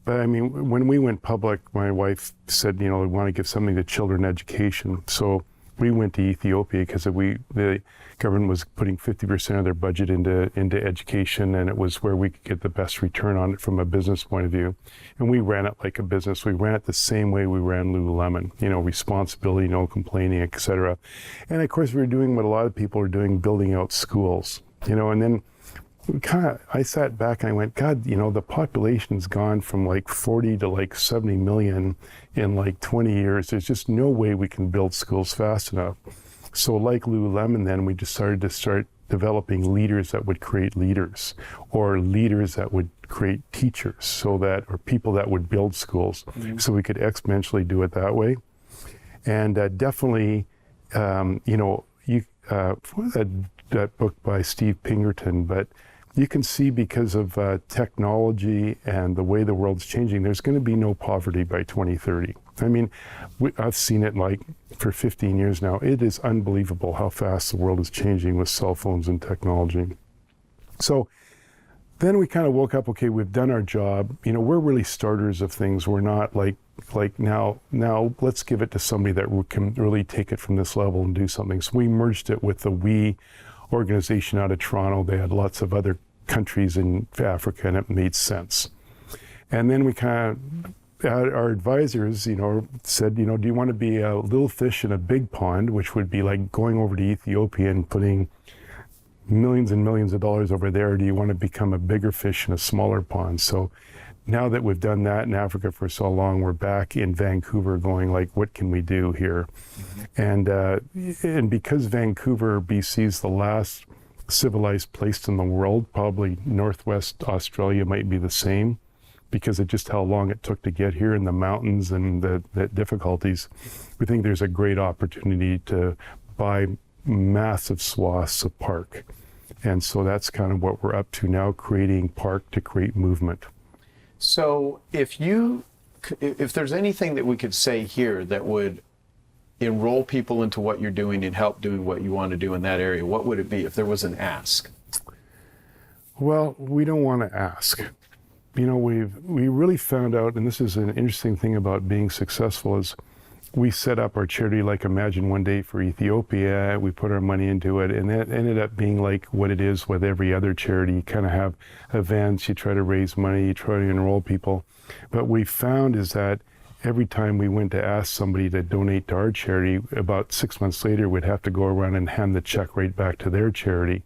But I mean, when we went public, my wife said, we want to give something to children education. So we went to Ethiopia because the government was putting 50% of their budget into education, and it was where we could get the best return on it from a business point of view. And we ran it like a business. We ran it the same way we ran Lululemon, responsibility, no complaining, et cetera. And of course, we were doing what a lot of people are doing, building out schools, and then I sat back and I went, God, the population's gone from like 40 to like 70 million in like 20 years. There's just no way we can build schools fast enough. So like Lululemon, then we decided to start developing leaders that would create leaders, or leaders that would create teachers, or people that would build schools. So we could exponentially do it that way. And definitely, that book by Steve Pinkerton, but you can see because of technology and the way the world's changing, there's going to be no poverty by 2030. I mean, I've seen it like for 15 years now. It is unbelievable how fast the world is changing with cell phones and technology. So then we kind of woke up, okay, we've done our job. We're really starters of things. We're not like now let's give it to somebody that can really take it from this level and do something. So we merged it with the WE organization out of Toronto. They had lots of other countries in Africa, and it made sense. And then we our advisors, said, do you want to be a little fish in a big pond, which would be like going over to Ethiopia and putting millions and millions of dollars over there, or do you want to become a bigger fish in a smaller pond? So now that we've done that in Africa for so long, we're back in Vancouver going like, what can we do here? And because Vancouver, BC is the last civilized place in the world, probably Northwest Australia might be the same, because of just how long it took to get here in the mountains and the difficulties. We think there's a great opportunity to buy massive swaths of park. And so that's kind of what we're up to now, creating park to create movement. So if there's anything that we could say here that would enroll people into what you're doing and help doing what you want to do in that area, what would it be if there was an ask? Well, we don't want to ask. You know, we really found out, and this is an interesting thing about being successful, is we set up our charity like Imagine One Day for Ethiopia. We put our money into it, and it ended up being like what it is with every other charity. You kind of have events, you try to raise money, you try to enroll people. But we found is that every time we went to ask somebody to donate to our charity, about 6 months later, we'd have to go around and hand the check right back to their charity.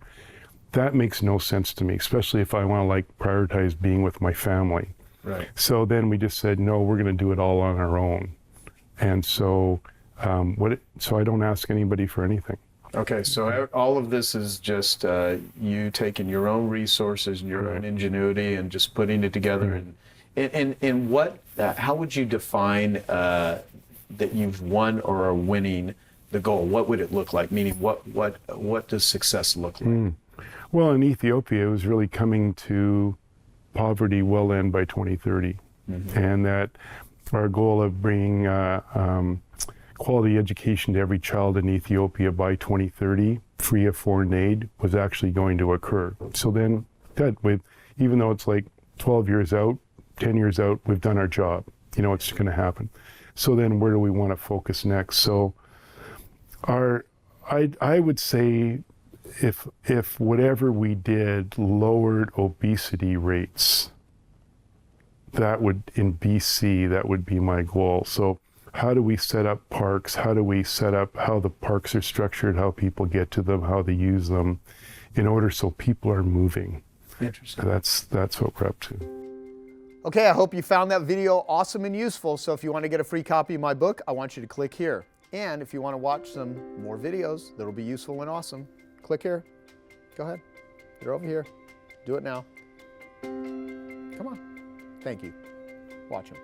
That makes no sense to me, especially if I want to like prioritize being with my family. Right. So then we just said, no, we're going to do it all on our own. And so, so I don't ask anybody for anything. Okay, so all of this is just you taking your own resources and your own ingenuity and just putting it together. And what? How would you define that you've won or are winning the goal? What would it look like? Meaning, what does success look like? Well, in Ethiopia, it was really coming to poverty will end by 2030, and that our goal of bringing quality education to every child in Ethiopia by 2030, free of foreign aid, was actually going to occur. So then, even though it's like 12 years out, 10 years out, we've done our job. You know, it's going to happen. So then where do we want to focus next? So I would say if whatever we did lowered obesity rates, that would, in BC, that would be my goal. So how do we set up parks? How do we set up how the parks are structured, how people get to them, how they use them, in order so people are moving? Interesting. That's what we're up to. Okay, I hope you found that video awesome and useful. So if you want to get a free copy of my book, I want you to click here. And if you want to watch some more videos that'll be useful and awesome, click here. Go ahead. They're over here. Do it now. Come on. Thank you. Watch them.